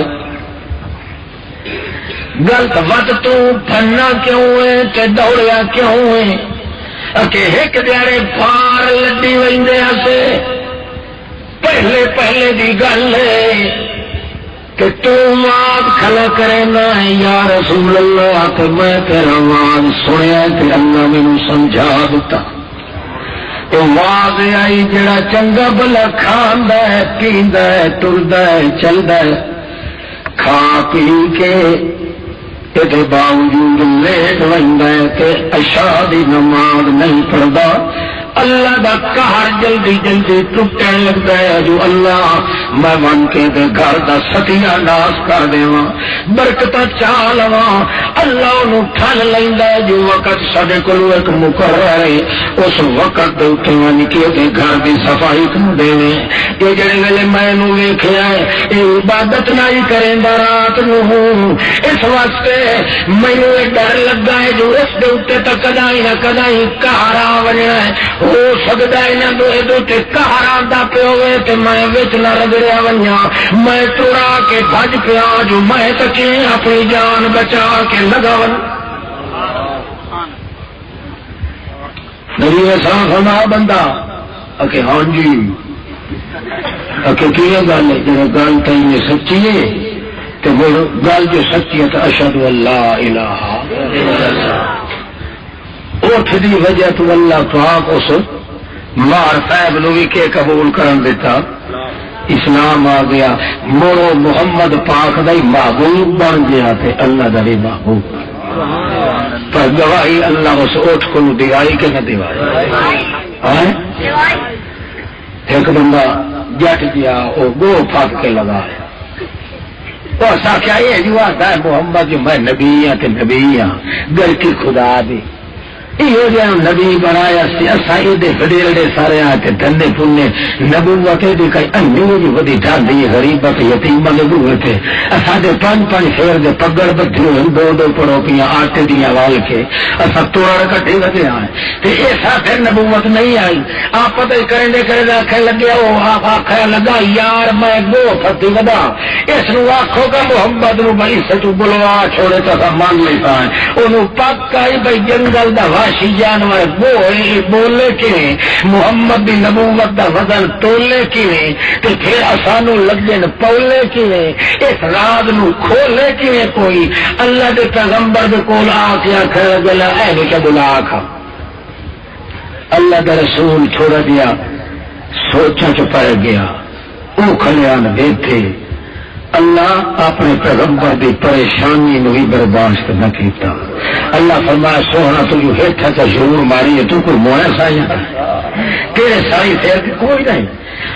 [SPEAKER 1] گل وقت تو پھننا کیوں ہے تے دوڑیا کیوں ہے کہ ایک دیارے پار لڈی ویندے سے پہلے دی گل ہے کہ تو آواز کھلا کرے نا یا رسول اللہ کہ میں تیرا آواز سنیا تے اللہ مینوں سمجھا دیتا آواز آئی جڑا چنگا بلا کھاندا ہے پیندا ہے ٹردا ہے چلدا ہے کھا پی کے تے باوجود لیٹ ویندا ہے کہ عشاء دی نماز نہیں پڑھدا اللہ دا قہر جلدی جلدی ٹوٹن لگتا ہے جو اللہ میں من کے دے گھر دا ستیا ناس کر دیواں برکت چا لواں اللہ انہوں ٹھل لیندا ہے جو وقت ساڈے کولوں ایک مقرر ہے اس وقت دے اوتے ون کے دے گھر دی صفائی کر دیویں یہ جڑے ویلے میں نوں ویکھیا ہے اے عبادت نہیں کریندا رات نوں اس واسطے مینوں ڈر لگا ہے جو اس دے اوتے تک کدائی نہ کدائی قہر آ وڑنا ہے ہو سکتا ہے نہ دو قہر آندا پہ ہوئے تے میں وچ نہ رگڑیا ونجا میں ٹرا کے بھج پیا جو میں تکے اپنی جان بچا کے لگا ون نبی صاحب فرما بندہ کہ ہاں جی کہ گل ہے جب گل تین سچی ہے تو وہ گل جو سچی ہے تو اشہد اللہ الہ اٹھ دی وجہ تو اللہ پاک اس مار صاحب نو بھی کہ قبول کرن دیتا اسلام آ گیا مڑو محمد پاک دا ہی محبوب بن گیا تے اللہ دا بھی محبوب پر گواہی اللہ اس اٹھ کو دیوائی کہ نہ دیوائی ایک بندہ جٹ گیا وہ گو پھاک کے لگایا وہ سا کیا یہ جو آتا ہے محمد جو میں نبی ہاں تے نبی ہاں گل کی خدا دی یہ جو نبی بنایا سی اسا یہ وڈیرے سارے آتے دھندے پنے نبوت دی کئی انڈی جو ودی ڈھاندی غریبت یتیم دے بوئے تھے اسا دے پانچ شیر دے پگڑ بدھے ہوئے دو پڑوپیاں آٹے دیاں وال کے اسا توڑ کٹے ودے آئے تے ایسا پھر نبوت نہیں آئی آپ پتہ کرے آخر لگے وہ آپ آخر لگا یار میں گو پھتی ودا اس نو آخو گا محمد نو بھائی سچو بلوا چھوڑے تو سا مان نہیں پائے انہوں پکا ہی بھائی جنگل دا وحشی جانور بولے کیویں محمد دی نبوت دا وزن تولے کیویں تے پھر اسانو لگن پولے کیویں اس راز نو کھولے کیویں کوئی اللہ دے پیغمبر دے کول آ کے آخر گلا اے نو بلا آکھا اللہ دا رسول چھوڑ دیا سوچا چ پڑ گیا او کھلیان بیٹھے اللہ اپنے پیغمبر دی پریشانی نو بھی برداشت نہ کیتا اللہ فرمایا سوہنا تو جو ہیٹھا تا ضرور ماری ہے تو کوئی مویا سائی تیرے سائی پھر کوئی نہیں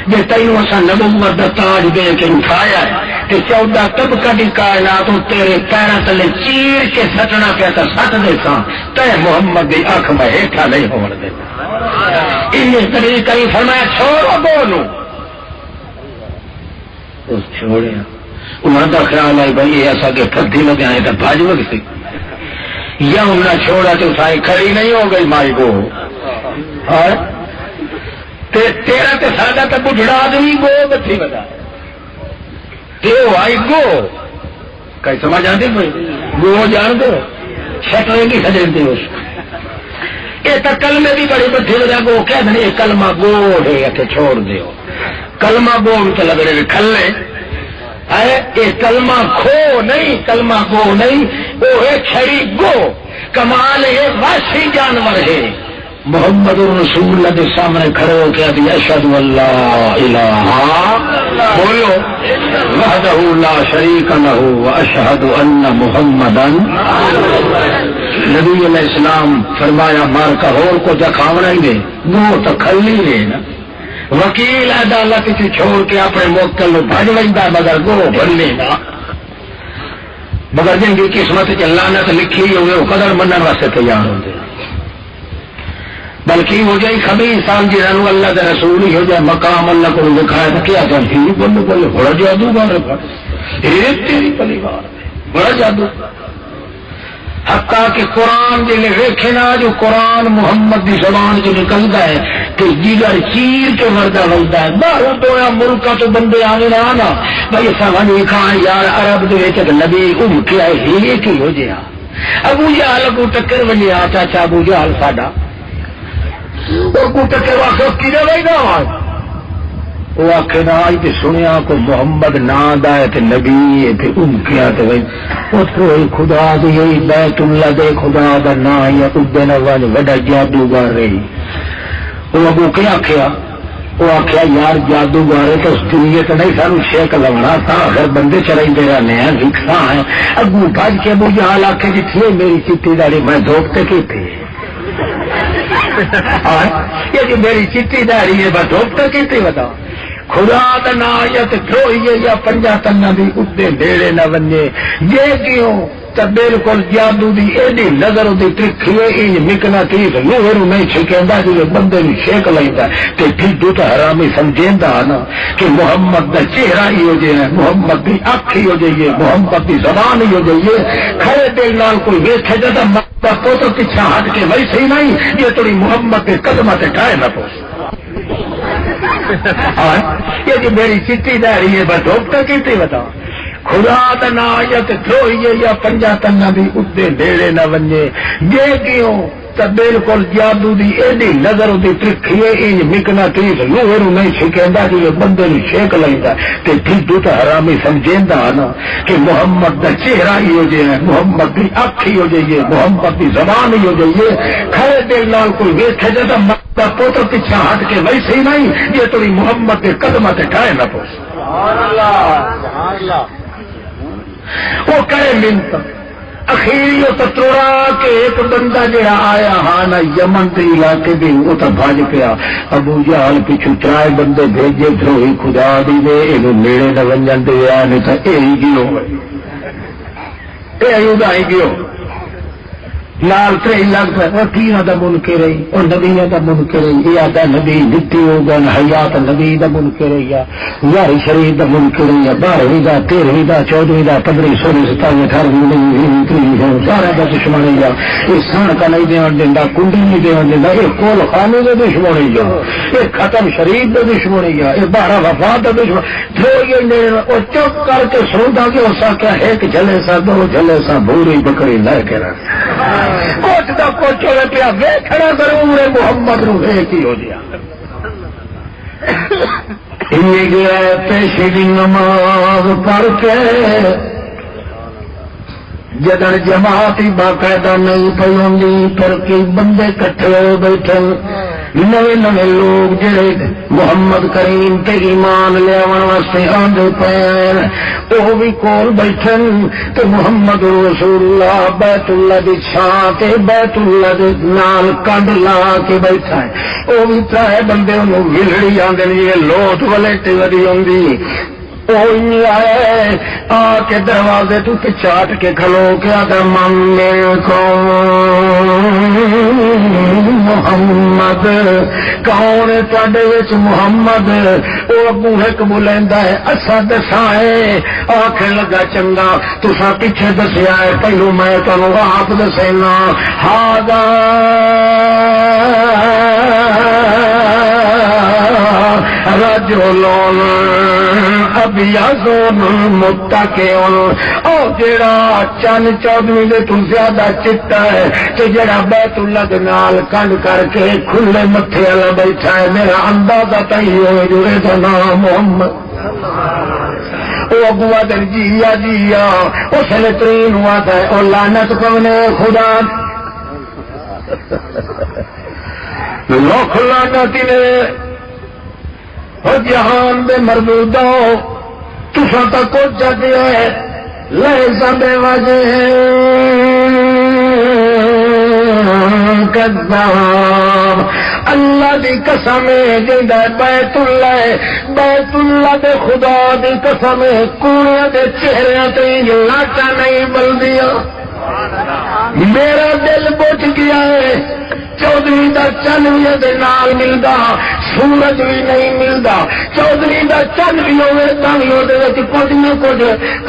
[SPEAKER 1] جے تینوں اسا نبوت دا تاج دے کے اٹھایا ہے کہ 14 طبقہ دی کائنات تیرے پیراں تلے چیر کے سٹنا پیا تا سٹ دیکھاں تے محمد دی اکھ میں ہیٹھا نہیں ہون دیتا انہیں طریقہ ہی فرمایا چھوڑو بولو اس چھوڑیا انہوں کا خیال ہے بھائی ایسا کہ پھدی لگے آئے تو بھاج وقتی یا انہیں چھوڑا تو سائی کھڑی نہیں ہو گئی مائی کو تیرا تو ساڈا تو بڑھڑا آدمی گو بتھی بتا آئی گو کئی سمجھ آتے کوئی گو جان دو شکلیں کی سجن دے اس یہ تو کلمے بھی بڑی بتھی بتا گو کہہ دیں کلمہ گو ہے کہ چھوڑ دیو کلمہ گو تو لگ رہے کھلے یہ کلمہ کھو نہیں کلمہ گو نہیں وہ ہے چھڑی گو کمال ہے وحشی جانور ہے محمد رسول اللہ کے سامنے کھڑے ہو کے ابھی اشہد اللہ الہ بولو وحدہ لا شریک لہ واشہد ان محمدا نبی علیہ السلام فرمایا مار کا ہور کو دکھاونا ہی دے گو تو کھلی ہے نا وکیل عدالت سے چھوڑ کے اپنے موکل میں بھج وجدا مگر گو بھلے گا مگر جن کی قسمت لعنت لکھی ہوئے وہ قدر منن واسطے تیار ہوتے بلکہ ہو جائے خبی انسان جنہوں اللہ کے رسول ہی ہو جائے مقام اللہ کو دکھایا تو کیا کرتی بولو بولے بڑا جادو بار تیری پلی بار بڑا جادو حتیٰ کہ قرآن جی ویکھے نا جو قرآن محمد کی زبان جو نکلتا ہے تو جگر چیر کے مردہ بنتا ہے باہر تو ملکہ تو بندے آنے نہ آنا بھائی سمجھ کھان یار عرب دے نبی ام کیا ہی کی ہو جیا ابو جہل کو ٹکر بنی آ چاچا ابو جہل ساڈا کو ٹکر واقف کی رہے گا وہ آخر نہ آج تو سنیا کو محمد نام دا ہے نبی ام کیا تو خدا دی بیت اللہ دے خدا دا نا یا ادن وڈا جادوگر رہی وہ ابو کیا آخیا وہ آخیا یار جادوگر تو دنیا تو نہیں سانو شیک لگنا تھا اگر بندے چلے رہنے ہیں رکشا ہے اگو بج کے ابو جہال آ کے جی میری چیٹی داڑھی میں دھوپتے کی تھی یہ جو میری چیٹی داڑھی ہے میں دھوپتے کی تھی بتاؤ خدا دا نا یا تو دھوئیے یا پنجا تنا بھی ادے نیڑے نہ بنے یہ کیوں تو بالکل جادو دی ایڈی نظر دی ترکھی انج مکنا تیز لوہے نو نہیں چھکیندا جی بندے نو شیک لیندا تے ڈھڈو تے حرامی سمجھیندا نا کہ محمد دا چہرہ ہی ہو جائے محمد دی اکھ ہی ہو جائیے محمد دی زبان ہی ہو جائیے کھڑے دل نال کوئی ویکھے جدا مکا پوتو پیچھا ہٹ کے ویسے ہی نہیں یہ تھوڑی محمد کے قدماں تے ٹھائے نہ پوس یہ جو میری چٹی داڑھی ہے بس ڈاکٹر کہتے بتاؤ خدا دا نا یا تو دھوئیے یا پنجا تنا بھی ادے نیڑے نہ بنے یہ کیوں تو بالکل جادو دی ایڈی نظر دی ترکھی انج مکنا تیز لوہے نو نہیں چھکیندا جی بندے نو شیک لیندا تے ڈھڈو تے حرامی سمجھیندا نا کہ محمد دا چہرہ ہی ہو جائے محمد دی اکھ ہی ہو جائیے محمد دی زبان ہی ہو جائیے کھڑے دل نال کوئی ویکھے جدا مکا پوتو پیچھا ہٹ کے ویسے ہی نہیں یہ تھوڑی محمد کے قدماں تے ٹھائے نہ پوس وہ کرے منت اخیری تو توڑا کہ ایک بندہ جہاں آیا ہاں نہ یمن کے علاقے بھی وہ تو بھاج پیا ابو جہل پیچھو 3 بندے بھیجے دھوئی خدا دی دے یہ نیڑے نہ ونجن دیا نہیں تو یہی گیو یہ ادائی گیو لال 3 لاکھ وہ کی دا منکر رہی اور نبی دا منکر رہی یہ آدھا نبی نتی ہوگا حیات نبی دا منکر رہی یار شریف دا منکر رہی 12ویں دا 13ویں دا 14ویں دا 15 16 17 18 سارا دا دشمن ہے یہ سن کا نہیں دیون دینا کنڈی نہیں دیون دینا یہ کول خانے دا دشمن ہے یہ ختم شریف دا دشمن ہے یہ 12 وفات دا دشمن جو یہ اور چپ کر کے سودا کہ اس کا ایک جھلے سا 2 جھلے سا بھوری بکری لے کے رکھ کوچ دا کوچ ہوئے پیا ویکھنا ضرور ہے محمد نو ایک ہی ہو گیا گیا پیشے کی نماز پڑھ کے جدن جماعت ہی باقاعدہ نہیں پی ہوں پھر کئی بندے کٹھے ہو بیٹھے نوے نوے لوگ جڑے محمد کریم تے ایمان لیا واسطے آندے پے وہ بھی کول بیٹھے تے محمد رسول اللہ بیت اللہ دی چھاں تے بیت اللہ دے نال کنڈ لا کے بیٹھا ہے وہ بھی 3 بندے انہوں ویلڑی آندے نے لوٹ ولیٹی ودی ہوندی آ کے دروازے تو چاٹ کے کھلو کے آدھا من کو محمد کون تڈے وچ محمد وہ ابو ایک بولیندا ہے اسا دسائے آخر لگا چنگا تسا پیچھے دسیا ہے پہلو میں تمہیں آپ دسینا ہاں رجلون ابیضون متکئون او جڑا چن چودھویں دے تو زیادہ چٹا ہے تے جڑا بیت اللہ دے نال کنڈ کر کے کھلے متھے والا بیٹھا ہے میرا اندازہ تھی ہو جو دا نام محمد او ابوا دن جیا جیا اس نے ترین ہوا تھا او لعنت پونے خدا لوک لعنتی نے اور جہان دے مردودو تسا تک کو جاتے ہے لیسا بے وجہ کذاب اللہ دی قسم جندا بیت اللہ دے خدا دی قسم کوڑے دے چہرے تے لاٹا نہیں بلدیاں میرا دل بچ گیا ہے، چودھری دا چن بھی دے نال ملدا، سورج بھی نہیں ملدا، چودھری دا چن بھی ہوئے تاں بھی اودے وچ کچھ نہ کچھ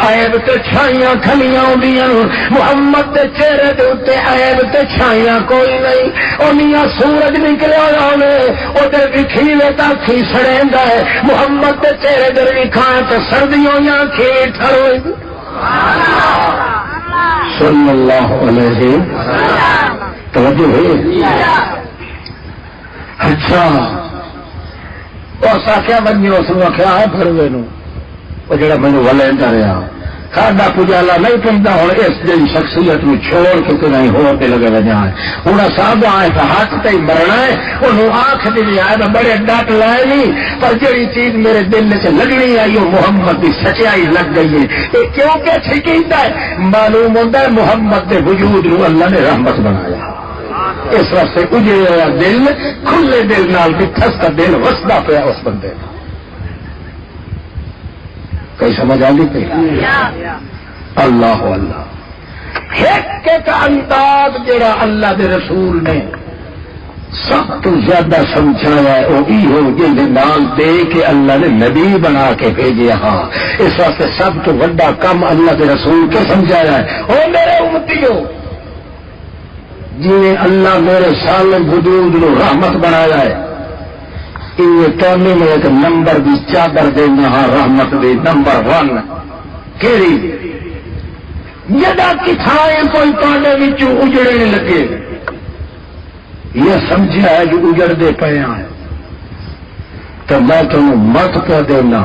[SPEAKER 1] عیب تے چھائیاں کھلیاں ہوندیاں، محمد دے چہرے دے اوتے عیب تے چھائیاں کوئی نہیں، اونیاں سورج نکلیا ہوے اودے وکھیوے تا کھی سڑیندا ہے، محمد دے چہرے دے وکھاں تے سردیوں یا کھی ٹھروے صلی اللہ علیہ وسلم توجہ ہے۔ اچھا اس آخیا بنی اس آخیا ہے پھر وہ جڑا مینو ولیندہ رہا ساڈا پجالا نہیں پہنتا ہوں اس دن شخصیت میں چھوڑ کے تو نہیں ہو کے لگے وجہ ہے ہوں صاحب آئے تو ہاتھ تے ہی مرنا ہے انہوں آنکھ دی آئے تو بڑے ڈٹ لائے نہیں پر جڑی چیز میرے دل سے لگنی آئی وہ محمد کی سچائی لگ گئی ہے یہ کیوں کہ ٹھیکیتا ہے معلوم ہوتا ہے محمد کے وجود نو اللہ نے رحمت بنایا اس واسطے اجڑے ہوا دل کھلے دل نال بھی تھستا دل وسدا پیا اس بندے کا کئی سمجھ آ گئی پہ اللہ اللہ ایک انداز جڑا اللہ دے رسول نے سب تو زیادہ سمجھایا ہے وہ ہو جن نال دے کے اللہ نے نبی بنا کے بھیجے ہاں اس واسطے سب تو بڑا کم اللہ دے رسول کے سمجھایا ہے او میرے امتیو جی اللہ میرے سالم وجود نو رحمت بنایا ہے تونے میں ایک نمبر دی چادر دینا ہاں رحمت دی نمبر 1 کیڑی جدا کتھائیں کوئی پانے وچوں اجڑنے لگے یہ سمجھا ہے جو اجڑ دے پے ہیں تو میں تمہیں مت پہ دینا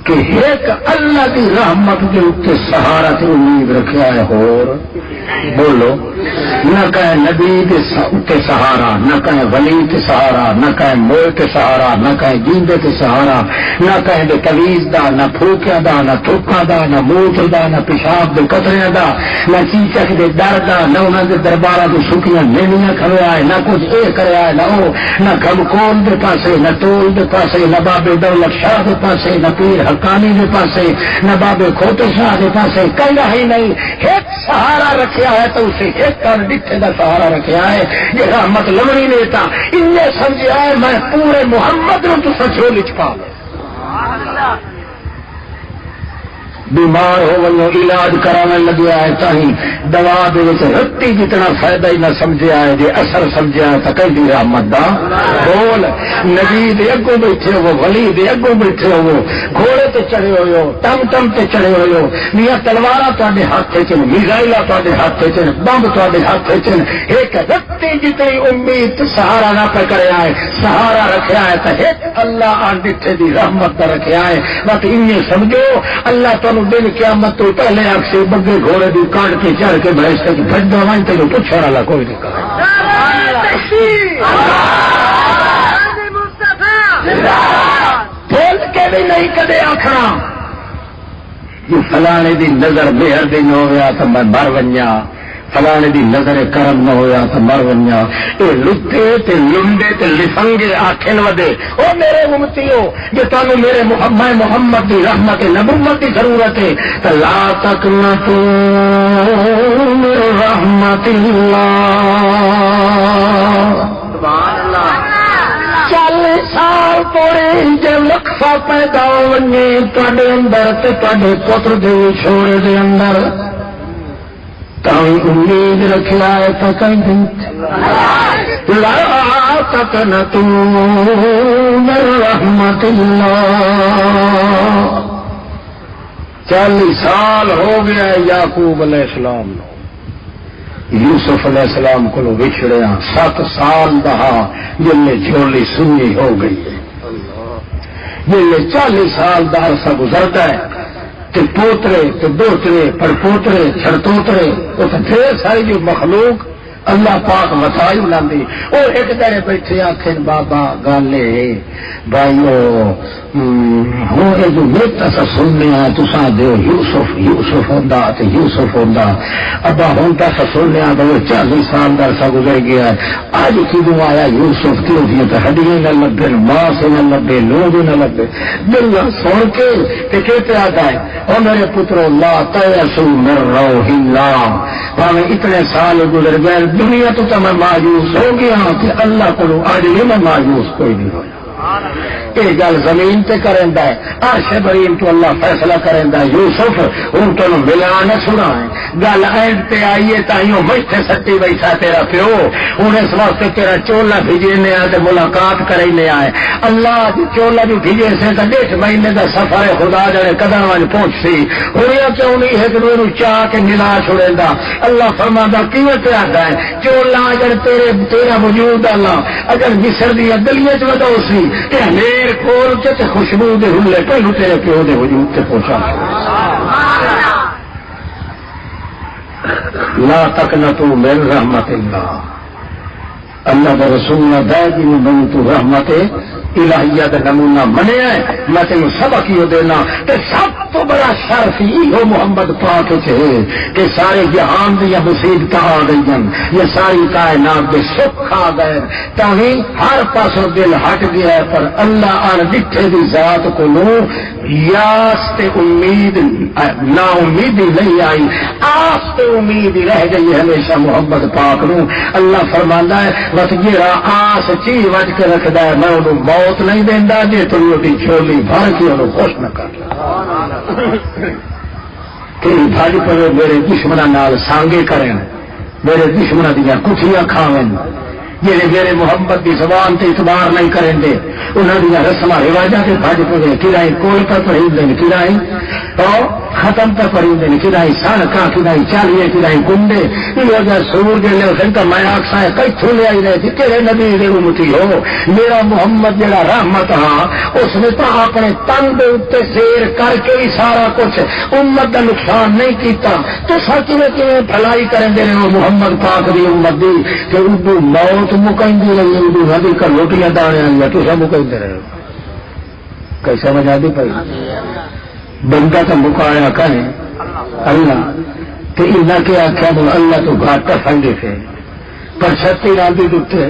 [SPEAKER 1] کہ ایک اللہ کی رحمت کے اتنے سہارا سے امید رکھا ہے اور بولو نہ کہیں نبی کے سہارا نہ کہیں ولی کے سہارا نہ کہیں موئے کے سہارا نہ کہیں جیندے کے سہارا نہ کہیں دے تویز دا نہ پھوکیا دا نہ تھوکا دا نہ موتر دا نہ پیشاب دے قطریاں دا نہ چیچک دے در دا نہ انہوں دے دربارہ دے سکیاں نیویاں کھڑے آئے نہ کچھ اے کرے آئے نہ او نہ گھمکون دے پاسے نہ تول دے پاسے نہ بابے دولت شاہ دے پاسے نہ پیر حقانی دے پاسے نہ بابے کھوتے شاہ دے پاسے کہیں ہی نہیں ایک سہارا رکھیا ہے تو اسے ایک کار ڈٹھے دا سہارا رکھیا ہے یہ رحمت لمڑی لیتا انہیں سمجھا ہے میں پورے محمد نو تو سچو لچ پا بیمار ہو گئے علاج کرانے لگیا ہے تاہی دوا دے رتی جتنا فائدہ ہی نہ سمجھا ہے جی اثر سمجھا ہے تو کہیں رحمت دا بول نبی دے اگوں بیٹھے ہو ولی دے اگوں بیٹھے ہو گھوڑے تے چڑھے ہوئے ہو ٹم ٹم تے چڑھے ہوئے ہو میاں تلوارا تواڈے ہاتھ چن میزائلا تواڈے ہاتھ چن بمب تواڈے ہاتھ چن ایک رتی جتنی امید سہارا نہ پہ کریا ہے سہارا رکھیا ہے تو ایک اللہ آن ڈٹھے دی رحمت دا رکھیا ہے بس انہیں سمجھو اللہ تو دن قیامت تو پہلے آپ سے بگے گھوڑے دی کاٹ کے چڑھ کے بھینس کے پھٹ دو وہیں تجھے پوچھنے والا کوئی نہیں کرے بول کے بھی نہیں کدے آخنا یہ فلانے دی نظر بہر دی نہ ہوا تو میں مر ونجا فلانے دی نظر کرم نہ ہویا تو مر ونجا اے لتے تے لنڈے تے لفنگے آنکھیں ودے او میرے امتیو جو تانوں میرے محمد دی رحمت نبوت دی ضرورت ہے تو لا تقنطوا من رحمت اللہ سبحان اللہ 40 سال پورے جے وقفہ پیدا ونجے تواڈے اندر تے تواڈے پتر دے چھوڑے دے اندر امید رکھا ہے تو کہیں لا تقنطوا من رحمت اللہ 40 سال ہو گیا یعقوب علیہ السلام یوسف علیہ السلام کو بچھڑے 7 سال دہا جن میں جھولی سنی ہو گئی ہے جن میں 40 سال دا عرصہ گزرتا ہے تے پوترے تے دوترے پڑپوترے چھڑتوترے وہ تو ڈھیر ساری جو مخلوق اللہ پاک وسائی لاندی اور ایک دڑے بیٹھے آخر بابا گالے بھائیو ہوں یہ جو میرا سا سننے آ تساں دے یوسف ہوندا تے یوسف ہوندا ابا ہوں تا سا سننے آ تو 40 سال دا عرصہ گزر گیا آج کیوں آیا یوسف کیوں دیا تو ہڈیاں نہ لبے ماں سے نہ لبے لوگ نہ لبے دل سن کے تے کہتے آ گئے اور میرے پترو لا تیسوا من روح اللہ پاوے اتنے سال گزر گئے دنیا تو میں مایوس ہو گیا کہ اللہ کو آج نہیں میں مایوس کوئی نہیں ہویا. یہ گل زمین تے کریندا ہے عرش بریم تو اللہ فیصلہ کریندا ہے. یوسف ہن تو ملا نہ سنا ہے گل اینڈ تے آئیے تائیوں بیٹھے سٹی بیٹھا تیرا پیو ہن اس واسطے تیرا چولا بھیجنے آ تے ملاقات کرنے آئے. اللہ دی چولا بھی بھیجے سے تے 1.5 مہینے دا سفر خدا جڑے قدم وچ پہنچسی ہن کیوں نہیں ایک دوسرے نوں چاہ کے ملا چھوڑیندا. اللہ فرماندا کیویں تے آندا ہے چولا اگر تیرا وجود اللہ اگر مصر دی گلیاں وچ وداؤ سی کہ میر کھول کے تے خوشبو دے ہلے پہلو تیرے پیو دے وجود تے پہنچا. لا تقنطوا من رحمت اللہ اللہ کا رسول دائمی من تو رحمت الہیہ کا نمونہ منیا ہے. میں تینوں سبق ہی دینا کہ سب تو بڑا شرف یہ محمد پاک ہے کہ سارے جہان دیا مصیبت آ گئی یہ ساری کائنات دے سکھ آ گئے تاہی ہر پاسوں دل ہٹ گیا ہے پر اللہ ان ڈٹھے دی ذات کو لو یاس تے امید نا امیدی نہیں آئی آس تے امید رہ گئی ہمیشہ محمد پاک نو. اللہ فرماندا ہے بس جیڑا آس چیز وج کے رکھدا ہے میں انہوں موت نہیں دیندا جے تو وہ چھولی بھر کے انہوں خوش نہ کر کہ بھاج پڑے میرے دشمنوں نال سانگے کریں میرے دشمنوں دیا کٹھیاں کھاویں جہے میرے محمد کی زبان سے اعتبار نہیں کریں گے انہوں دیا رسم رواجات بھج پڑے کرائی کوئی پر پڑھی دیں کرائی اور ختم پر پڑھی دیں کرائی سڑک کرائی چالیے کرائی گنڈے یہ سور جی تو میں آخسا کتوں لے آئی رہے تھے تیرے نبی دے امتی ہو میرا محمد جڑا رحمت ہاں اس نے تو اپنے تن دے اتنے سیر کر کے ہی سارا کچھ امت کا نقصان نہیں کیتا تو سچ میں کیوں بھلائی کریں دے رہے ہو محمد پاک دی امت دی کہ اردو موت مکئی رہی اردو ندی کا روٹیاں دانے آئی تو سب مکئی دے رہے ہو کیسا مجھا دی پائی بندہ تو مکایا کہیں اللہ کہ انہیں کیا آخیا بول اللہ تو گھاٹا فنڈے تھے پر چھتی راندی دکھتے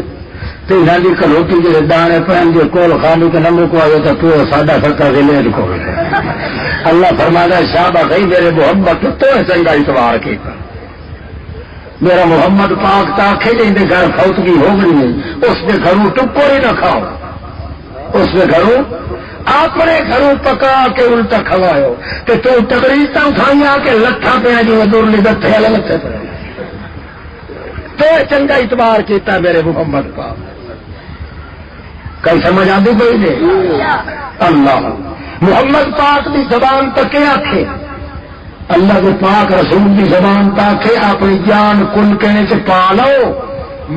[SPEAKER 1] تو راندی کا روٹی جی دانے پہن جو کول خانی کے نمبر کو آئے تو ساڈا سکا کے لے لکھو اللہ فرمانا شاہ گئی میرے محمد تو چنگا اتوار کی میرا محمد پاک تاکھے جی گھر فوتگی ہو گئی ہے اس کے گھروں ٹکو ہی نہ کھاؤ اس کے گھروں اپنے گھروں پکا کے الٹا کھواؤ کہ تو تقریبا کھائی آ کے لٹھا پہ جو دورلی دتھے والے لٹھے پہ تو چنگا اتبار کیتا میرے محمد پاک کل سمجھ آتی کوئی نہیں اللہ محمد پاک کی زبان تک آخے اللہ کے پاک رسول کی زبان تک اپنی جان کل کہنے سے پا لو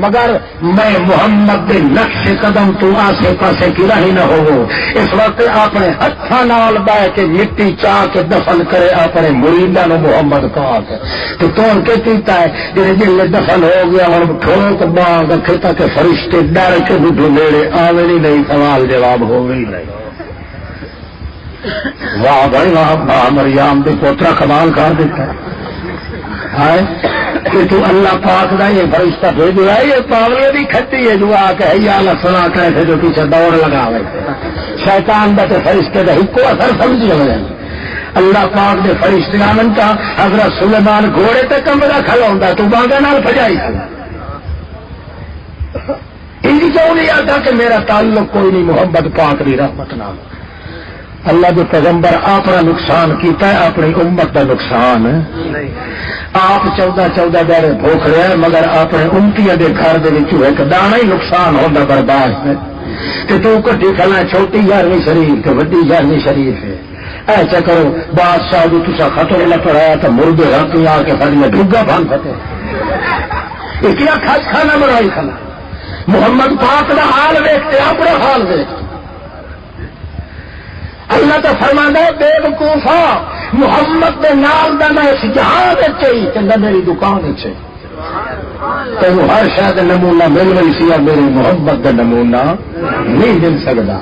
[SPEAKER 1] مگر میں محمد کے نقش قدم تو آسے پاسے کی رہی نہ ہو اس وقت اپنے ہاتھوں نال بہ کے مٹی چاہ کے دفن کرے اپنے مریداں نو محمد پاک تو کون کے کیتا ہے جی جلے دفن ہو گیا ہوں ٹھوک باغ رکھے تک فرشتے ڈر کے بڈھو میرے آوے نہیں سوال جواب ہو گئی نہیں واہ بھائی واہ مریم بھی پوترا کمال کر دیتا ہے کہ تو اللہ پاک دا یہ فرشتہ بھیج رہا ہے یہ پاولے بھی کھٹی ہے جو آ کے حیال سنا کرے تھے جو پیچھے دوڑ لگاوے شیطان دا تے فرشتے دا ہکو اثر سمجھ لے اللہ پاک دے فرشتے آمن کا حضرت سلیمان گھوڑے تے کمرہ کھڑا ہوندا تو باغا نال بھجائی انہی کیوں نہیں آتا کہ میرا تعلق کوئی نہیں محمد پاک دی رحمت نال اللہ کے پیغمبر اپنا نقصان کیتا ہے اپنی امت کا نقصان آپ 14 ڈیرے بھوک رہے ہیں مگر اپنے امتیاں دے گھر دے وچوں ایک دانا ہی نقصان ہوتا برداشت ہے کہ تو کٹی کھلا چھوٹی 11ویں شریف تو وڈی 11ویں شریف ہے ایسا کرو بادشاہ جو تسا خطر نہ پڑایا تو مردے راتی آ کے ساری ڈگا بھن پتے یہ کیا کھانا بنائی کھانا محمد پاک کا حال ویکھتے اپنا حال ویکھتے اللہ تو فرمانا ہے بے وقوفا محمد کے نام کا میں اس جہاز چاہیے میری دکان سے تینوں ہر شاید نمونہ مل رہی سی میرے محمد کا نمونہ نہیں مل سکتا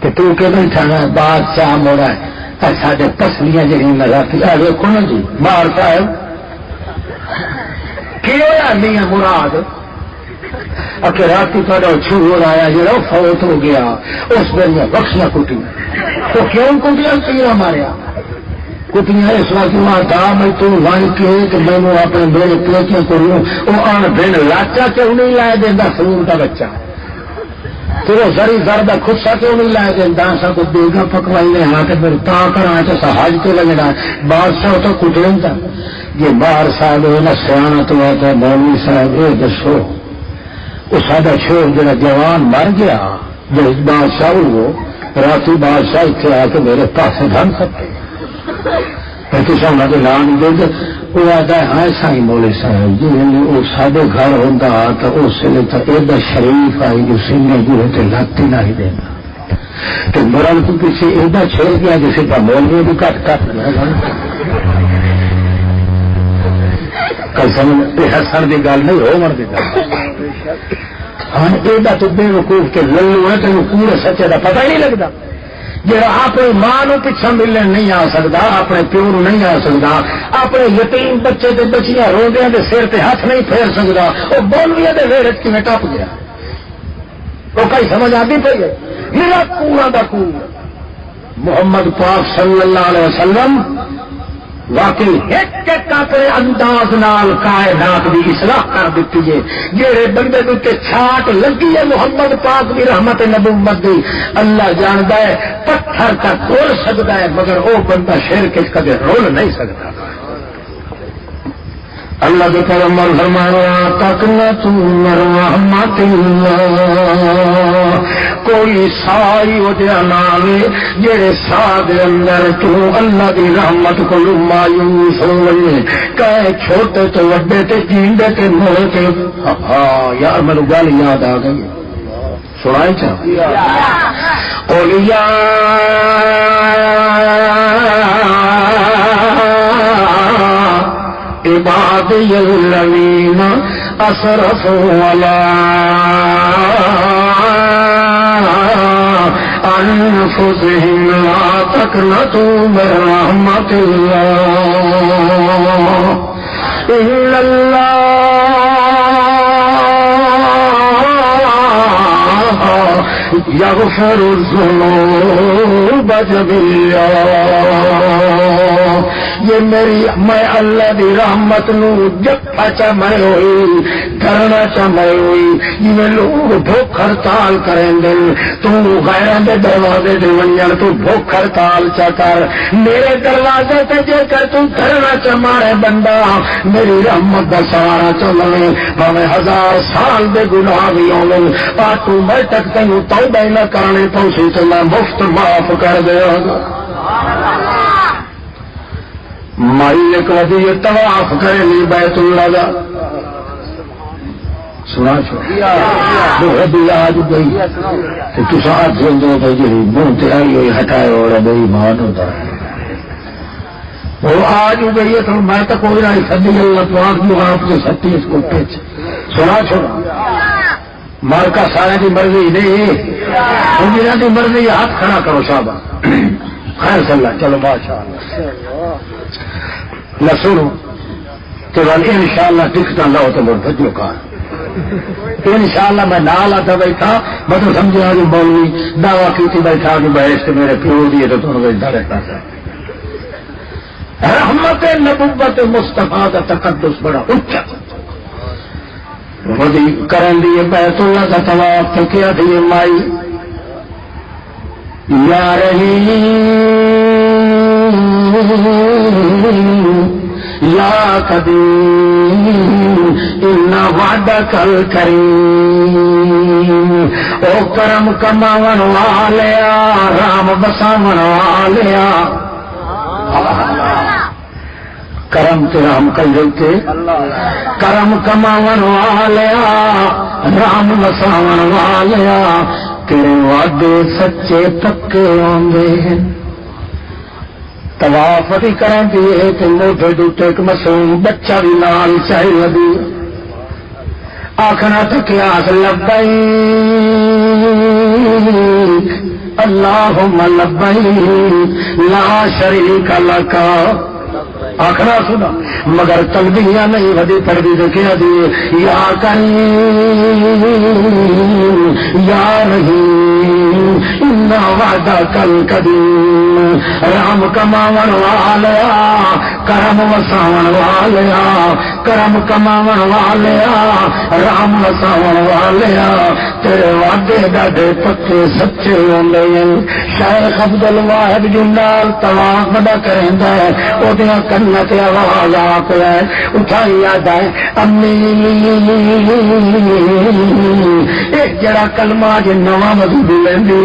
[SPEAKER 1] کہ تو کہ بیٹھا نا بادشاہ موڑا ہے سارے پسلیاں جہاں رات ویکو نا جی مار صاحب کی ہوا نہیں مراد کہ رات کا چھوڑ آیا جا فوت ہو گیا اس دن بخشیاں کٹی تو کیوں کٹیا تیرا ماریا کتیاں اس وقت ماتا میں تو ون کے کہ مینو اپنے میرے پوتیاں کو وہ آن بن لاچا کیوں نہیں لائے دینا سرور کا بچہ تو وہ زری زر کا خدشہ کیوں نہیں لائے دینا سب کو دے گا پکوائی ہاں تو پھر تا کرا تو سہاج کے لگنا بادشاہ تو کچھ نہیں تھا یہ باہر صاحب نہ سیاح تو آتا مولوی صاحب یہ دسو وہ ساڈا شور جڑا جوان مر گیا جو بادشاہ وہ رات بادشاہ اتنے آ کے میرے پاس دھن سکتے لان دے وہ آتا ہے ہاں سائی مولے صاحب جی وہ سارے گھر ہوتا تو اس لیے تو ایڈا شریف آئی جو سنگے گرے تو لاتی نہ ہی دینا تو مرن تو کسی ایڈا چھوڑ گیا جسے کا مولوی بھی کٹ کٹ ہسن کی گل نہیں ہو من کی گل ہاں ایڈا تو بے وقوف کے للو ہے تین پورے سچے کا پتہ ہی نہیں لگتا جہاں اپنی ماں نو پچھا ملن نہیں آ سکتا اپنے پیو نو نہیں آ سکتا اپنے یتیم بچے تے بچیاں روندیاں دے سر تے ہاتھ نہیں پھیر سکتا وہ بولویا دے ویڑے کیویں ٹپ گیا وہ کئی سمجھ آتی پی ہے میرا پورا دا پورا محمد پاک صلی اللہ علیہ وسلم واقعی ایک ایک اپنے انداز نال کائنات کی اصلاح کر دیتی ہے جہے بندے کے چھاٹ لگی ہے محمد پاک کی رحمت نبوت دی اللہ جانتا ہے پتھر تک رول سکتا ہے مگر وہ بندہ شیر کے کدے رول نہیں سکتا اللہ کے پیغمبر فرمایا تقنطوا من رحمت اللہ کوئی سائی وجہ نالے جڑے سا دے اندر تو اللہ دی رحمت کو مایوس ہوئے کہے چھوٹے تو وڈے تے جیندے تے مرے تے ہاں یار میرے گل یاد آ گئی سنائیں چاہ اولیاء عبادی الذین اسرفوا علی انفسهم لا تقنطوا من رحمت اللہ ان اللہ یغفر الذنوب جميعا یہ میری میں اللہ دی رحمت نو جپا چمائے ہوئی کرنا چمائے ہوئی یہ لوگ بھوک ہڑتال کریں دن تو غیران دے دروازے دے ونجن تو بھوک ہڑتال چا کر میرے دروازے تے جے کر تو کرنا چمائے بندہ میری رحمت دا سارا چلنے ہمیں 1000 سال دے گناہ بھی ہونے پاتو میں تک تینوں توبہ نہ کرنے پہنچی تو میں مفت معاف کر دیا گا مائی ایک وجہ طواف کرے لی بیت اللہ دا سنا چھوڑا بھی آج گئی کہ تو ساتھ سے دو بھائی بونتے آئی ہوئی ہٹائے اور بے ایمان ہوتا ہے وہ آج گئی ہے تو میں تو کوئی رہی صدی اللہ تو آج بھی آپ سے ستی اس کو پیچ سنا چھوڑا مار کا سارے کی مرضی نہیں انجینا کی مرضی ہاتھ کھڑا کرو صاحبہ خیر صلی اللہ چلو ماشاءاللہ نہ سنو تو انشاءاللہ ٹکتا لو تو مر بجو کا انشاءاللہ میں نال آتا بیٹھا میں تو سمجھا جو مولوی دعویٰ کی تھی بیٹھا جو بحث میں پیو دیے تو تمہیں بیٹھا رہتا تھا رحمت نبوت مصطفیٰ کا تقدس بڑا اچھا خودی کرن دیے بیت اللہ کا طواف تو کیا دیے مائی یا رہی یا قدیم ان وعدک الکریم او کرم کماون والیا رام بساون والیا کرم تیرا ہم کل دیتے کرم کماون والیا رام بساون والیا تیرے وعدے سچے پکے آندے ہیں طواف بھی کریں دیے کہ موٹے دوٹے ایک معصوم بچہ بھی لال چاہی لگی آخنا تو کیا لبیک اللہم لبیک لا شریک لک آخنا سنا مگر تلبیہ نہیں ودی پڑھی تو کیا دیے یا کریم یا رحیم ان وعدک القدیم رام کماون والیا کرم وساون والیا کرم کماون والیا رام وساون والیا تیرے وعدے ڈاڈے پکے سچے ہوندے ہیں شیخ عبد الواحد جنال طواف بڑا کریندا ہے اودیاں کناں تے آواز آ پئے اٹھائی یاد ہے امی ایک جڑا کلمہ جے نواں وضو لیندی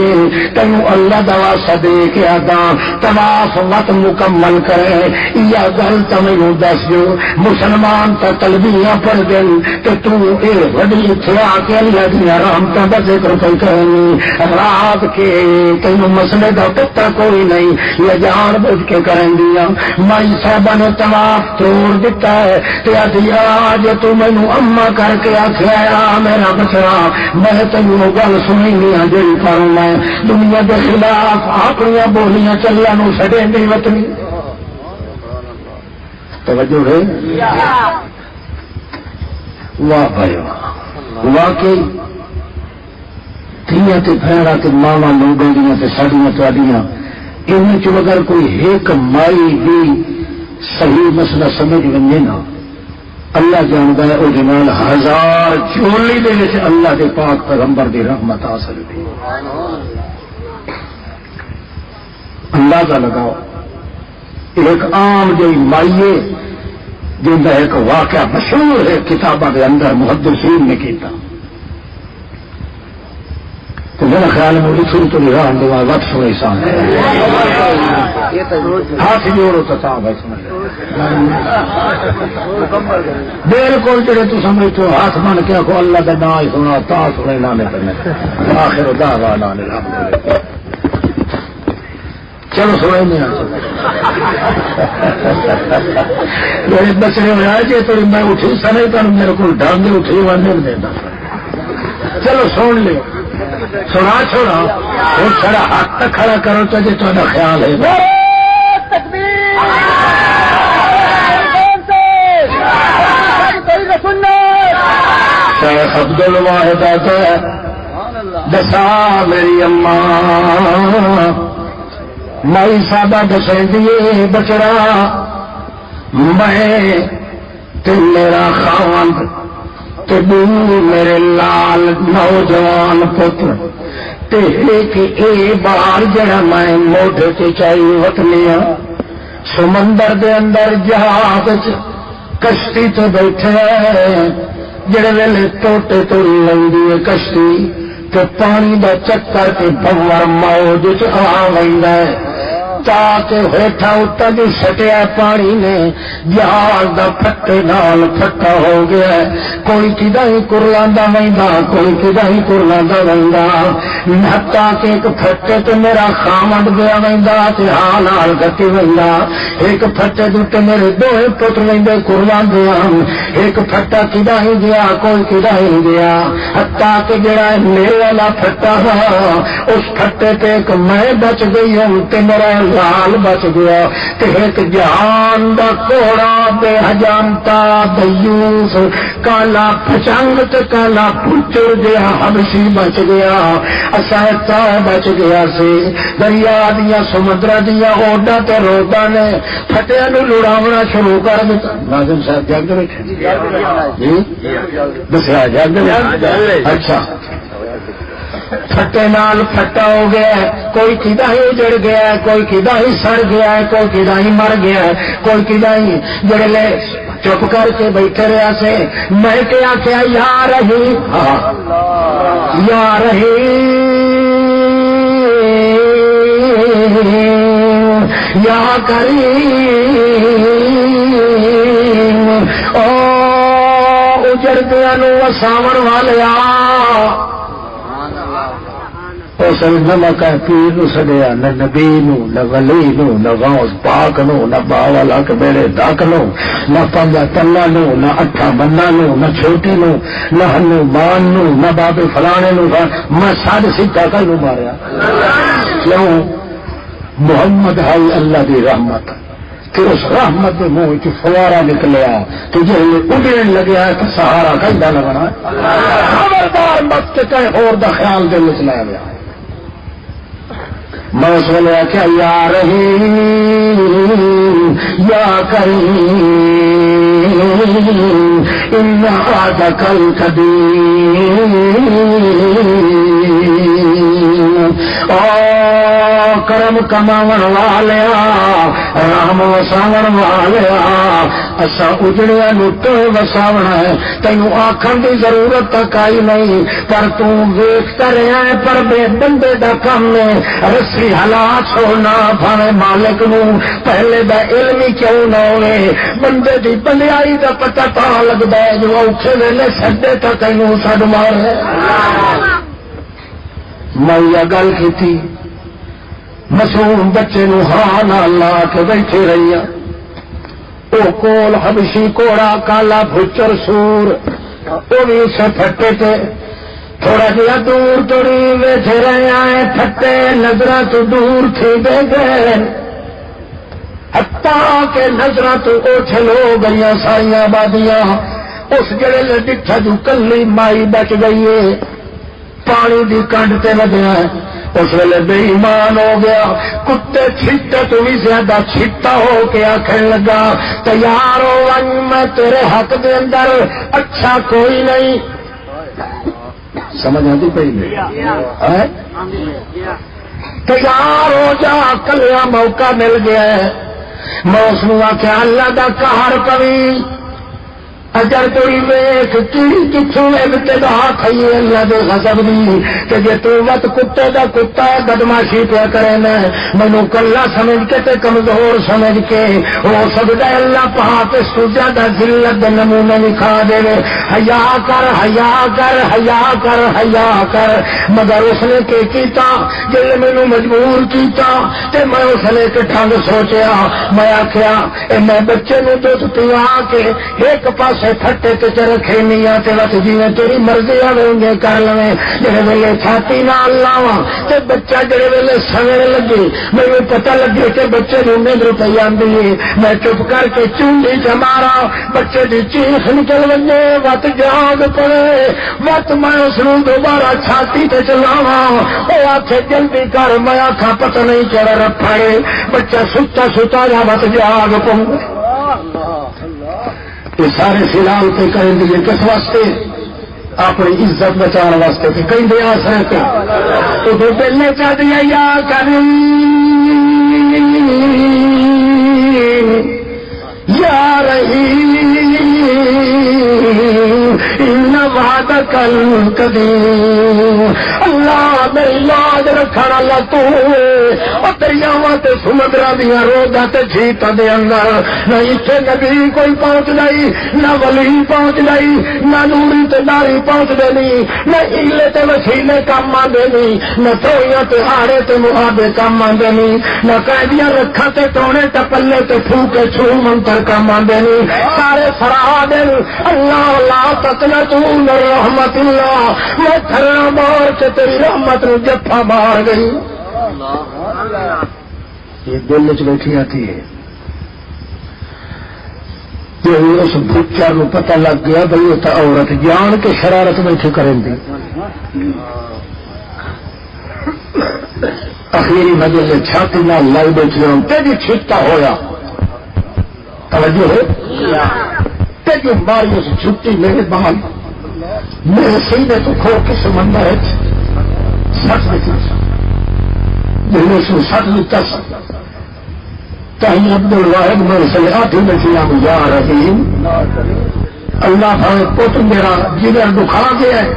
[SPEAKER 1] تینوں اللہ دا واسطہ دے کے آدا طواف وقت مکمل کرے یا گل تمہیں دس جو مسلمان تا تلبیاں پڑھ گئی کہ تو اے وڈی اتھے آ کے اللہ دی رحمتاں دا ذکر پہ کرنی رات کے تینوں مسئلے دا پتہ کوئی نہیں یہ جان بوجھ کے کریں دیا مائی صاحبہ نے طواف توڑ دیتا ہے تے آدھیا جو تو مینوں اما کر کے آکھیا میرا بچڑا میں تینوں گل سنی نہیں جڑی پر میں دنیا کے خلاف اپنی بولیاں چلیا نو سڈے نہیں وطنی توجہ ہے واہ بھائی واقعی دھیاں تے بھیڑاں تے ماواں لوگاں دیاں تے ساڈیاں تہاڈیاں ان وچ اگر کوئی ایک مائی بھی صحیح مسئلہ سمجھ ونجے نا اللہ جاندا ہے او جنال ہزار چولی دے وچ اللہ دے پاک پیغمبر دی رحمت حاصل ہوئی اندازہ لگاؤ ایک عام جو مائیے جن کا ایک واقعہ مشہور ہے کتابوں کے اندر محدثین نے کیتا تو میرا خیال ہے مجھے تھوڑی تھوڑی راہ دوا وقت سنے سان ہاتھ جوڑو تو صاحب ہے بالکل جڑے تو سمجھتے ہو ہاتھ بن کے آخو اللہ کا نام سنا تا سنے لانے پڑنے آخر دعوانا الحمدللہ چلو سوائے نہیں میرے بچے ہوا جی تو میں اٹھی سنے تو میرے کو ڈانگ اٹھی ہوا نہیں دیتا چلو سن لو سنا چھوڑا اور سارا ہاتھ تک کھڑا کرو تو جی تا خیال ہے شیخ عبد الواحد دسا میری اماں مائی صاحبہ دسیں دیے بچڑا میں تے میرا خاوند تے میرے لال نوجوان پتر تے ایک اے بار جڑا میں موڈے تے چائی وطنیا سمندر دے اندر جہاز کشتی تے بیٹھے جڑے ویلے ٹوٹے توڑی لگی ہے کشتی تے پانی دا چکر تے بور موج چ آ ویندا ہے تاکہ ہیٹھا اتر بھی سٹیا پانی نے جہاز دا پھٹے نال پھٹا ہو گیا کوئی کدا ہی کرلاندا ویندا کوئی کدا ہی کرلاندا ویندا نتا کہ ایک پھٹے تے میرا خامد گیا ویندا تے ہاں نال گتی ویندا ایک پھٹے دے میرے دوے پتر ویندے کرلاندے ایک پھٹا کدا ہی گیا کوئی کدا ہی گیا حتا کہ جڑا میرے والا پھٹا اس پھٹے تے ایک میں بچ گئی ہوں تے میرا لال بچ گیا تے ایک جہان دا کوڑا بے حجامتا دیوس کالا پچنگ تے کالا پچر جہا حبشی بچ گیا اسایتا بچ گیا سی دریا دیا سمندر دیا اوڈا تے روڈا نے پھٹیا نو لڑاونا شروع کر دیتا ناظم صاحب جاگ بیٹھے جی دسیا جاگ اچھا پھٹے نال پھٹا ہو گیا ہے کوئی کدا ہی اجڑ گیا ہے کوئی کدا ہی سڑ گیا ہے کوئی کدا ہی مر گیا ہے کوئی کدا ہی جڑے لے چپ کر کے بیٹھے رہا سے میں کیا کیا یا رہی یا رہی یا کریم او اجڑ دیا نو وساون والیا اس نہ مکہ پیر نو سڈیا نہ نبی نو نہ ولی نو نہ غوث پاک نو نہ باولا کبیرے داک نو نہ پنجا تنا نو نہ اٹھا بنا نو نہ چھوٹی نو نہ ہنو مان نو نہ بابے فلانے نو میں ساڑھے سکھا کر نو ماریا کیوں محمد ہے اللہ دی رحمت کہ اس رحمت دے منہ چ فوارا نکلیا تو جے اڈنے لگیا تو سہارا کھدا لگنا خبردار مت کہ اور دا خیال دل وچ لے آیا میں اس ویلے آخیا یا رحیم یا کریم ان وعدک القدیم، کرم کماون والیا رحم وساون والیا اسا اجڑیا نو تو وساونا ہے، تینوں آکھن دی ضرورت تک آئی نہیں، پر تو ویکھتا رہا ہے پر بے بندے دا کم ہے رسی ہلا چھوڑنا، بھاوے مالک نو پہلے دا علم ہی کیوں نہ ہوئے، بندے دی بندیائی دا پتہ تا لگدا ہے جو اوکھے ویلے سڈے تا تینوں سڈ مارے۔ میں یہ گل کیتی معصوم بچے نو ہاں نہ لا کے بیٹھے رہی او کول حبشی کوڑا کالا بھچر سور وہ بھی اسے پھٹے تھے، تھوڑا جہا دور توڑی بیٹھے رہے آئے پھٹے نظر تو دور تھی دے گئے، حتیٰ کہ نظر تو اوچھل ہو گئی ساری آبادیاں، اس جڑے نے ڈٹھا جو کلی مائی بچ گئی ہے، پانی دی کنڈ تے لگیا ہے، اس ویلے بے ایمان ہو گیا، کتے چھٹے تو بھی زیادہ چھٹا ہو کے آخر لگا تیار ہو میں تیرے حق دے اندر اچھا کوئی نہیں، سمجھ آتی پئی نہیں، تیار ہو جا کلیا موقع مل گیا ہے، میں اس نے آخیا اللہ دا قہر پوی اگر کوئی ویخ کی کتوں ابتدا کھائیے اللہ دے غضب دی کہ جے تو وت کتے دا کتا بدماشی پیا کرے نا مینوں کلا سمجھ کے تے کمزور سمجھ کے ہو سکدا ہے اللہ پہا تے سوجا دا ذلت دے نمونے دکھا دے، حیا کر حیا کر حیا کر حیا کر، مگر اس نے کہ کیتا جے مینوں مجبور کیتا تے میں اس نے کہ ڈھنگ سوچیا، میں آکھیا اے میں بچے نوں دودھ پیا کے ایک پاسے پھٹے تے رکھے نہیں تے بس جیویں تیری مرضی آویں کر لویں، جڑے ویلے چھاتی نال لاواں تے بچہ جڑے ویلے سویر لگے مینوں پتہ لگے کہ بچے نوں نیندر پئی آندی ہے، میں چپ کر کے چونڈی چ مارا، بچے دی چیخ نکل وجے وت جاگ پڑے، وت میں اس نوں دوبارہ چھاتی تے چلاواں، او آکھے جلدی کر، میں آکھاں پتہ نہیں چڑھ رپھڑے، بچہ ستا ستا جا وت جاگ پوں، یہ سارے سلامتے کریں گے کس واسطے؟ اپنی عزت بچانے واسطے کہ کہیں دے آسرے پہ تو دو پہلے چاہ دیا یا کریم یا رحیم ان وعدک القدیم، اللہ میری لاج رکھنا اللہ تو اور دریاواں تے سمندراں دیاں روڈاں تے جھیتاں دے اندر نہ اتنے نبی کوئی پہنچ نہیں، نہ ولی پہنچ نہیں، نہ نوری تے ناری پہنچ دے نہیں، نہ ہیلے تے وسیلے کام آندے نہیں، نہ تھوڑیاں تے ہاڑے تے محابے کام آندے نہیں، نہ قیدیاں رکھاں تے ٹونے تے پلے تے پھوکے چھو منتر کام آندے نہیں، سارے فرا دل اللہ لا تقنطوا من رحمت اللہ، میں تھرنا مار کے تیری رحمت نو جفا مار گئی، یہ دل چ بیٹھی آتی ہے، اس بچہ نو پتہ لگ گیا بھائی وہ تو عورت جان کے شرارت بیٹھی کریں دی، اخیری مجلے چھاتی نہ لائی بیٹھی ہوں تیجی چھٹا ہویا، توجہ ہے تیجی ماری اس چھٹی میرے بال میرے سینے تو کھو کے سمندر ہے سچ بیٹھی جنہیں سو سچ بیٹھا کہیں عبد الواحد میں سے آتی بچیا یا رحیم، اللہ بھائی پوت میرا جگر دکھا گیا ہے،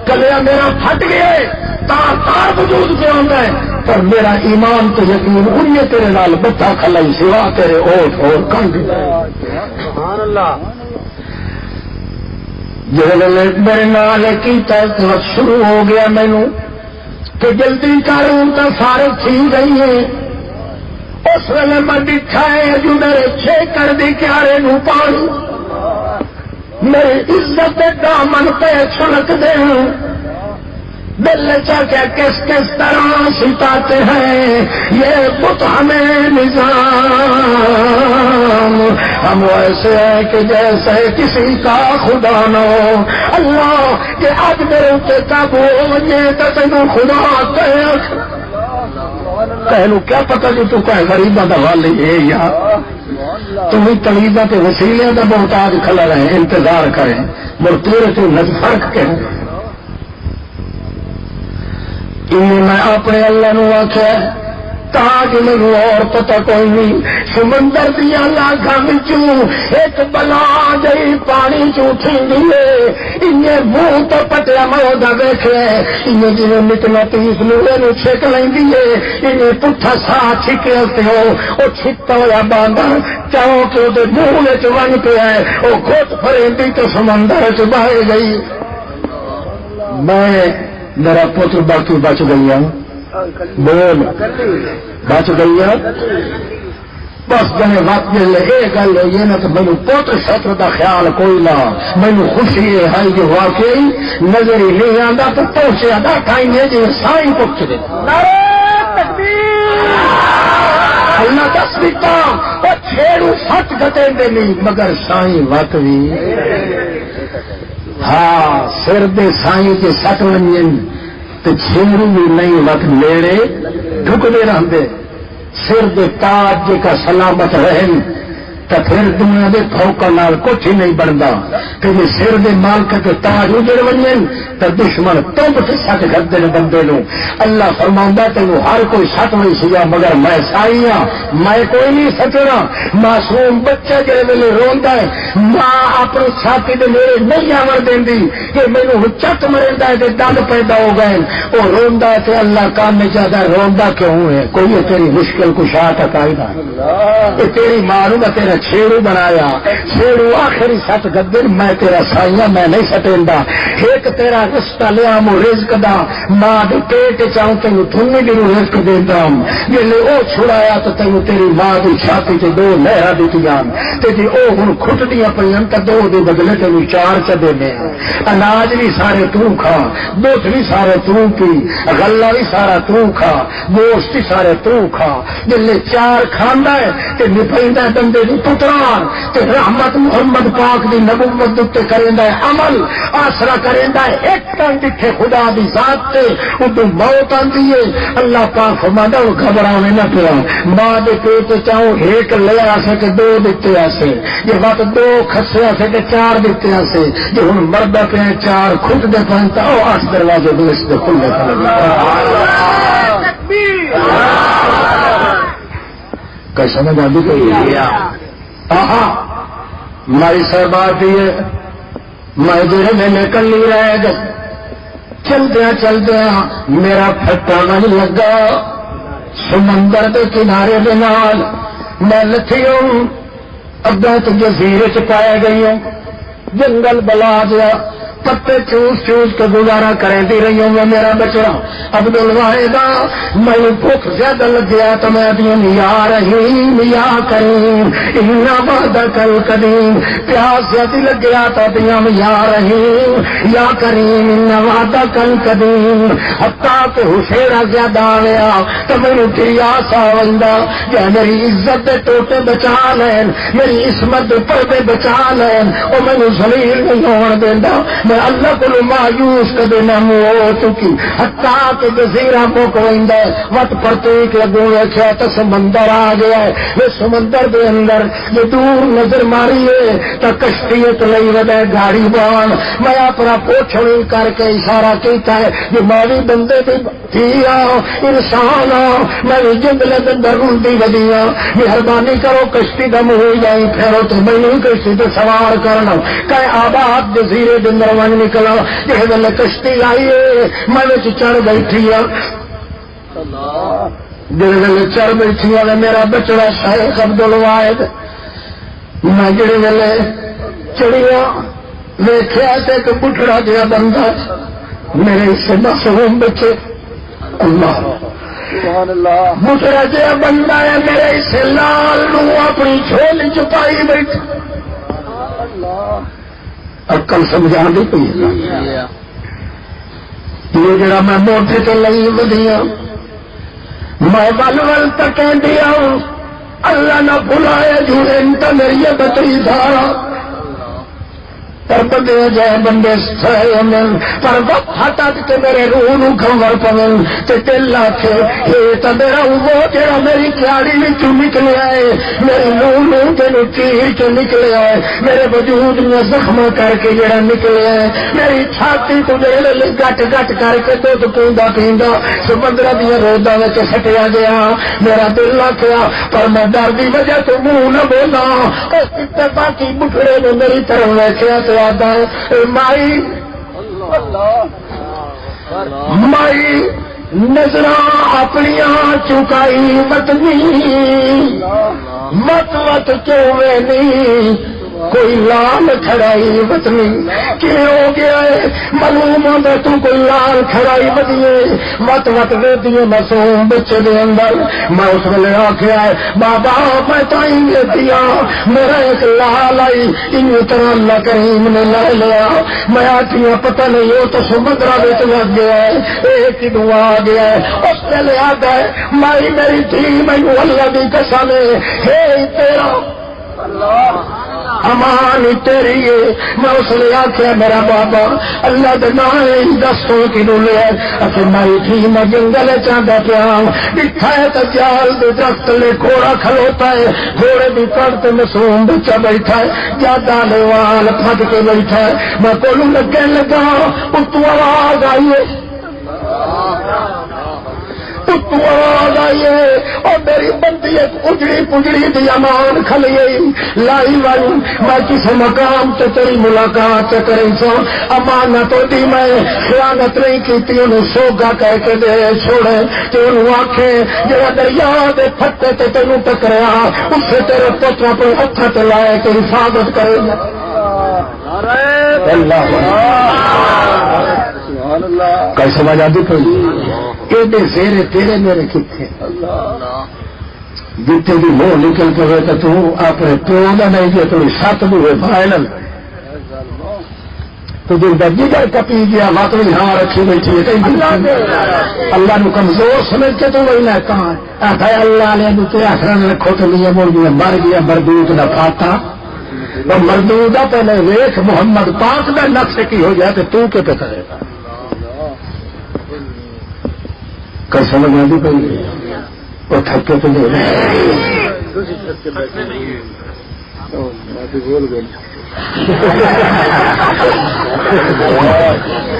[SPEAKER 1] کلیا میرا پھٹ گیا ہے، تار تار وجود پہ آتا ہے، پر میرا ایمان تو یقین انہیں تیرے نال بتا کھلائی سوا تیرے اوٹ اور کنڈ، سبحان اللہ، میرے نال کیتا شروع ہو گیا مینوں کہ جلدی کروں تو سارے تھی گئی ہیں، اس ویلے میں ڈٹھا ہے جو میرے چھ کر دی کیارے نو پانی میری عزت دامن پہ چھلک دے، دل چاہتے کس کس طرح ستاتے ہیں یہ بت ہمیں نظام، ہم ایسے ہیں کہ جیسے کسی کا خدا نہ ہو، اللہ کہ آج میرے اوپر قابو ہو یہ تو تینوں خدا کہ پہلو کیا پتا جو تو کوئی غریباں دا والی ہے یا تمہیں طبیبہ کے وسیلے کا محتاج کھلا رہے انتظار کریں مر تیرے تو فرق کہیں میں اپنے اللہ نو آخیا تاج مجھے اور پتہ کوئی نہیں سمندر دیا لاکھاں وچوں ایک بلا جئی پانی چوٹھی دیے انہیں منہ تو پٹیا مودا ویکھے انہیں جی نکنا تیس لوہے نو چھک لیندی ہے انہیں پٹھا سا چھکے ہو وہ چھکتا ہوا باندر چاہو کہ وہ منہ وچ ون پیا ہے وہ گھٹ پھریندی تو سمندر چ بہے گئی میں میرا پتر باقی بچ گئی ہوں بول بچ گئی ہے بس جنے وقت یہ گل ہوئی ہے نا تو مینو پوتر شطر کا خیال کوئی نہ مینو خوشی ہے جو واقعی نظر ہی نہیں آتا تو پہنچے آتا ٹائم ہے جی سائیں پہنچ دے اللہ دس دیتا وہ چھیڑو سچ گٹے نہیں مگر سائیں وقت بھی ہاں سر دے سائیں کے سٹ ونجن تو چھیڑو بھی نہیں وقت نیڑے ڈھکتے رہتے سر دے تاج جے کا سلامت رہن تو پھر دنیا دے پھوکا نال کچھ ہی نہیں بنتا کہ جی سر دے مالک کے تاج اجڑ ونجن تو دشمن تمب سے سٹ کرتے ہیں بندے نو اللہ فرماؤں تینوں ہر کوئی سٹ نہیں سیا مگر میں سائی ہاں میں کوئی نہیں سٹنا معصوم بچہ جے ویلے روندا ہے ماں اپنی چھاتی دے میرے نہیں آور دیندی کہ مینوں چٹ مریندا ہے تے دند پیدا ہو گئے وہ روندا تے اللہ کام میں زیادہ روندا کیوں ہے کوئی تیری مشکل کشا ٹکائی نہ تیری ماں نو تیرا چھیڑو بنایا چھیڑو آخری سٹ گدر میں تیرا سائیاں میں نہیں سٹیندا ایک تیرا رشتہ لیا مو رزق دا ماں دے پیٹ چاہوں تینوں تھنی دنوں رزق دیندا جلے او چھڑایا تو تینوں تیری ماں دی چھاتی تے دو لہراں دتیاں تے جی او ہن کھٹدیاں پئیاں تے دو دے بدلے تینوں چار چ دینے اناج بھی سارے تو کھا دودھ بھی سارے تو پی غلہ بھی سارا تو کھا گوشت بھی سارے تو کھا جلے چار کھاندا ہے تے نپیندا بندے دی پتران تے رحمت محمد پاک دی نبوت تے کریندا ہے عمل آسرا کریندا ہے ایک کن دکھے خدا دی ذات تے اودوں موت آندی ہے اللہ پاک فرماندا او گھبراویں نہ پیا ماں دے پیٹ چاہو ایک لے آسے کہ دو دتے آسے یہ بات دو کھسے آسے کہ چار دتے آسے یہ ہن مردا پہ چار خود دے پہنتا او آس دروازے دوست دے کھلے کیسا میں جادو کہی مائی صاحب آتی ہے میں جڑے میں نکل لی رہے گا چلدیا میرا پھٹا نہیں لگا سمندر کے کنارے دے نال میں لتھی ہوں اگا تو جزیرے چ پایا گئی ہوں جنگل بلا گیا پتے چوس چوس کے گزارا کریں دی رہی ہوں میرا بچڑا عبد الواحد میں بھوک زیادہ لگ گیا تو میں دین یا رحیم یا کریم انا وعدک القدیم پیاس زیادہ لگ گیا تو دیم یا رحیم یا کریم انا وعدک القدیم حتیٰ کہ حسیرہ زیادہ آیا تو میرے پیاس آوندہ یا میری عزت دے ٹوٹے بچا لین میری عصمت دے پردے بچا لین اور میں ذلیل نہیں ہون دیندا میں اللہ کو مایوس کر دینا ہو چکی حتیٰ کہ جزیرہ موقعندہ وقت پرتیک لگو رکھا تو سمندر آ گیا ہے یہ سمندر دے اندر یہ دور نظر ماری ہے تو کشتیت لئی ودے گاڑی بان میں اپنا پوچھڑی کر کے اشارہ کیتا ہے یہ مالی بندے تھی انسان میں جنگل اندر رلتی ودیا مہربانی کرو کشتی دم ہو جائیں پھیرو تو میں نہیں کشتی تو سوار کرنا کہ آباد جزیرے دندر ون نکلا جس ویلے کشتی آئی میں چڑھ بیٹھی جس ویلے چڑھ بیٹھی میرا بچڑا شیخ عبد الواحد میں جڑے ویلے چڑھیا ویخیا ایک بٹھڑا جہا بندہ میرے سے معصوم بچے اللہ بٹھڑا جہا بندہ ہے میرے سے لال نو اپنی جھولی چھپائی بیٹھا اکل سمجھا دی پی یہ جڑا میں موٹے تو لئی ودیا میں ول ول تک دیا اللہ نہ بھلائے جھوڑے تو میری بچی تھا پر بندے جائے بندے سہے من پر وقت ہٹا کے میرے روح نو کھنور پون تے دل آکھے یہ تو میرا وہ جڑا میری کیاڑی وچوں نکلیا ہے میری روح نو تینوں چیر چ نکلیا ہے میرے وجود میں زخم کر کے جڑا نکلیا ہے میری چھاتی کو جڑے گٹ گٹ کر کے دودھ پیندا پیندا سمندر دیا رودا وچ سٹیا گیا میرا دل آکھیا پر میں ڈر دی وجہ تو منہ نہ بولا اس باقی بٹھڑے نے میری طرف ویکھیا تو آدا ہے مائی مائی نظر اپنیاں چکائی متنی مت مت چوے نہیں کوئی لال کھڑائی وطنی کہ ہو گیا ہے معلوم ہوتا تو کوئی لال کھڑائی بدیے وت وت دے دیے معصوم بچے دے اندر میں اس ویلے آخیا ہے بابا میں تائیں دیا میرا ایک لال آئی ان طرح اللہ کریم نے لے لیا میں آخیا پتہ نہیں وہ تو سمندرا بچ لگ گیا ہے ایک ہی آ گیا ہے اس ویلے آتا ہے مائی میری تھی مینو اللہ کی قسم ہے تیرا امان تیری ہے میں اس نے آخیا میرا بابا اللہ کے نام دسو کنو لیا اچھا مائی تھی میں جنگل چاہتا پیا دکھا ہے تو جال دے درخت لے گھوڑا کھلوتا ہے گھوڑے بھی پڑھ تو معصوم بچہ بیٹھا ہے جادا لے وال پھٹ کے بیٹھا ہے میں کولوں لگے لگا اتو آواز آئیے آواز آئیے اور میری بندی ایک اجڑی پجڑی دی امان کھلیے لائی لائی میں کسی مقام سے تیری ملاقات کریں سو امانت دی میں خیانت نہیں کی انہوں سوگا کہہ کے دے چھوڑے تو انہوں آنکھیں جڑا دریا دے پھٹے تے تینوں ٹکریا اس سے تیرے پتر اپنے ہتھ تے لائے کہ حفاظت کرے کئی سمجھ آتی کوئی ایڈے زیرے تیرے میرے کتنے جتنے بھی منہ نکل کے ہوئے تو اپنے پیو کا نہیں گیا تو سات ہوئے فائنل تو جب جگر کپی گیا مت بھی ہاں رکھی بیٹھی ہے اللہ نو کمزور سمجھ کے تو وہی نہ کہاں آخر اللہ نے آخر رکھو تو نہیں مڑ گیا مر گیا مردود نہ پاتا مردود پہلے ویخ محمد پاک کا نقش کی ہو جائے تو کے پہ کرے گا کل سمجھ آتی پڑی اور تھکے تو دے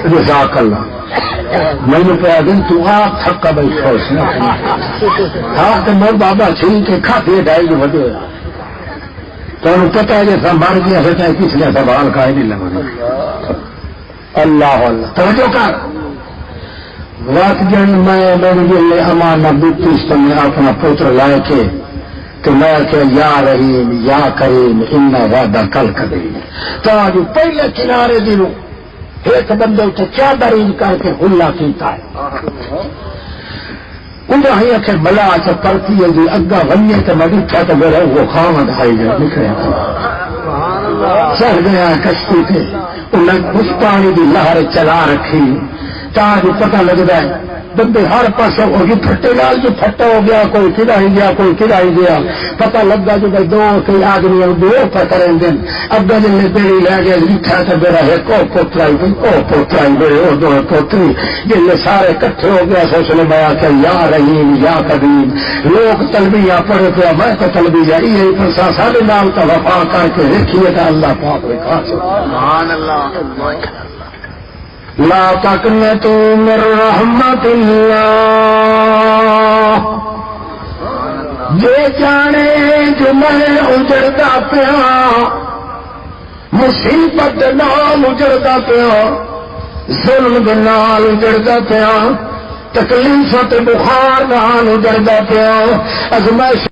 [SPEAKER 1] جزاک اللہ میں نے پیا دن تو آپ تھکا بیٹھا اس نے آپ تو مر بابا چھین کے کھاتے ڈائی جو بدے تو انہوں پتا ہے جیسا مر گیا سکتا ہے کس نے سوال کا ہی نہیں لگا اللہ اللہ توجہ کر رات جن میں امانت دیتی اس تو میں اپنا پوتر لائے کے تو میں کہ یا رحیم یا کریم ان وعدہ کل کریم تو آج پہلے کنارے دنوں ایک بندے اتنے چادر کر کے ہلا کیتا ہے انہیں ہی آخر بلا سے پرتی ہے جی اگا ونیے تو میں دیکھا تو میرا وہ خامد آئی گیا نکلے چڑھ گیا کشتی پہ انہیں اس پانی کی لہر چلا رکھی تاج پتہ لگتا ہے بندے ہر پاس پھٹے لال جو پھٹا ہو گیا کوئی کدائی گیا کوئی کدائی گیا پتہ لگا جو بھائی دو کئی آدمی دو پہ کریں دن اب جن نے بیڑی لے گیا لکھا تھا میرا ہے کو پوترائی گئی او پوترائی میرے اور دو پوتری جن نے سارے کٹھے ہو گیا سوچنے میں آ کہ یا رحیم یا قدیم لوگ تلبیاں پڑھے پیا میں تو تلبی جاری ہے پرسا سارے نام کا وفا کر کے دیکھیے گا اللہ پاک رکھا سبحان اللہ لا تقنطوا من رحمت اللہ جے جانے جو میں اجڑتا پیا مصیبت نال اجڑتا پیا ظلم دے نال اجڑتا پیا تکلیف تے بخار نال اجڑتا پیا ازمائش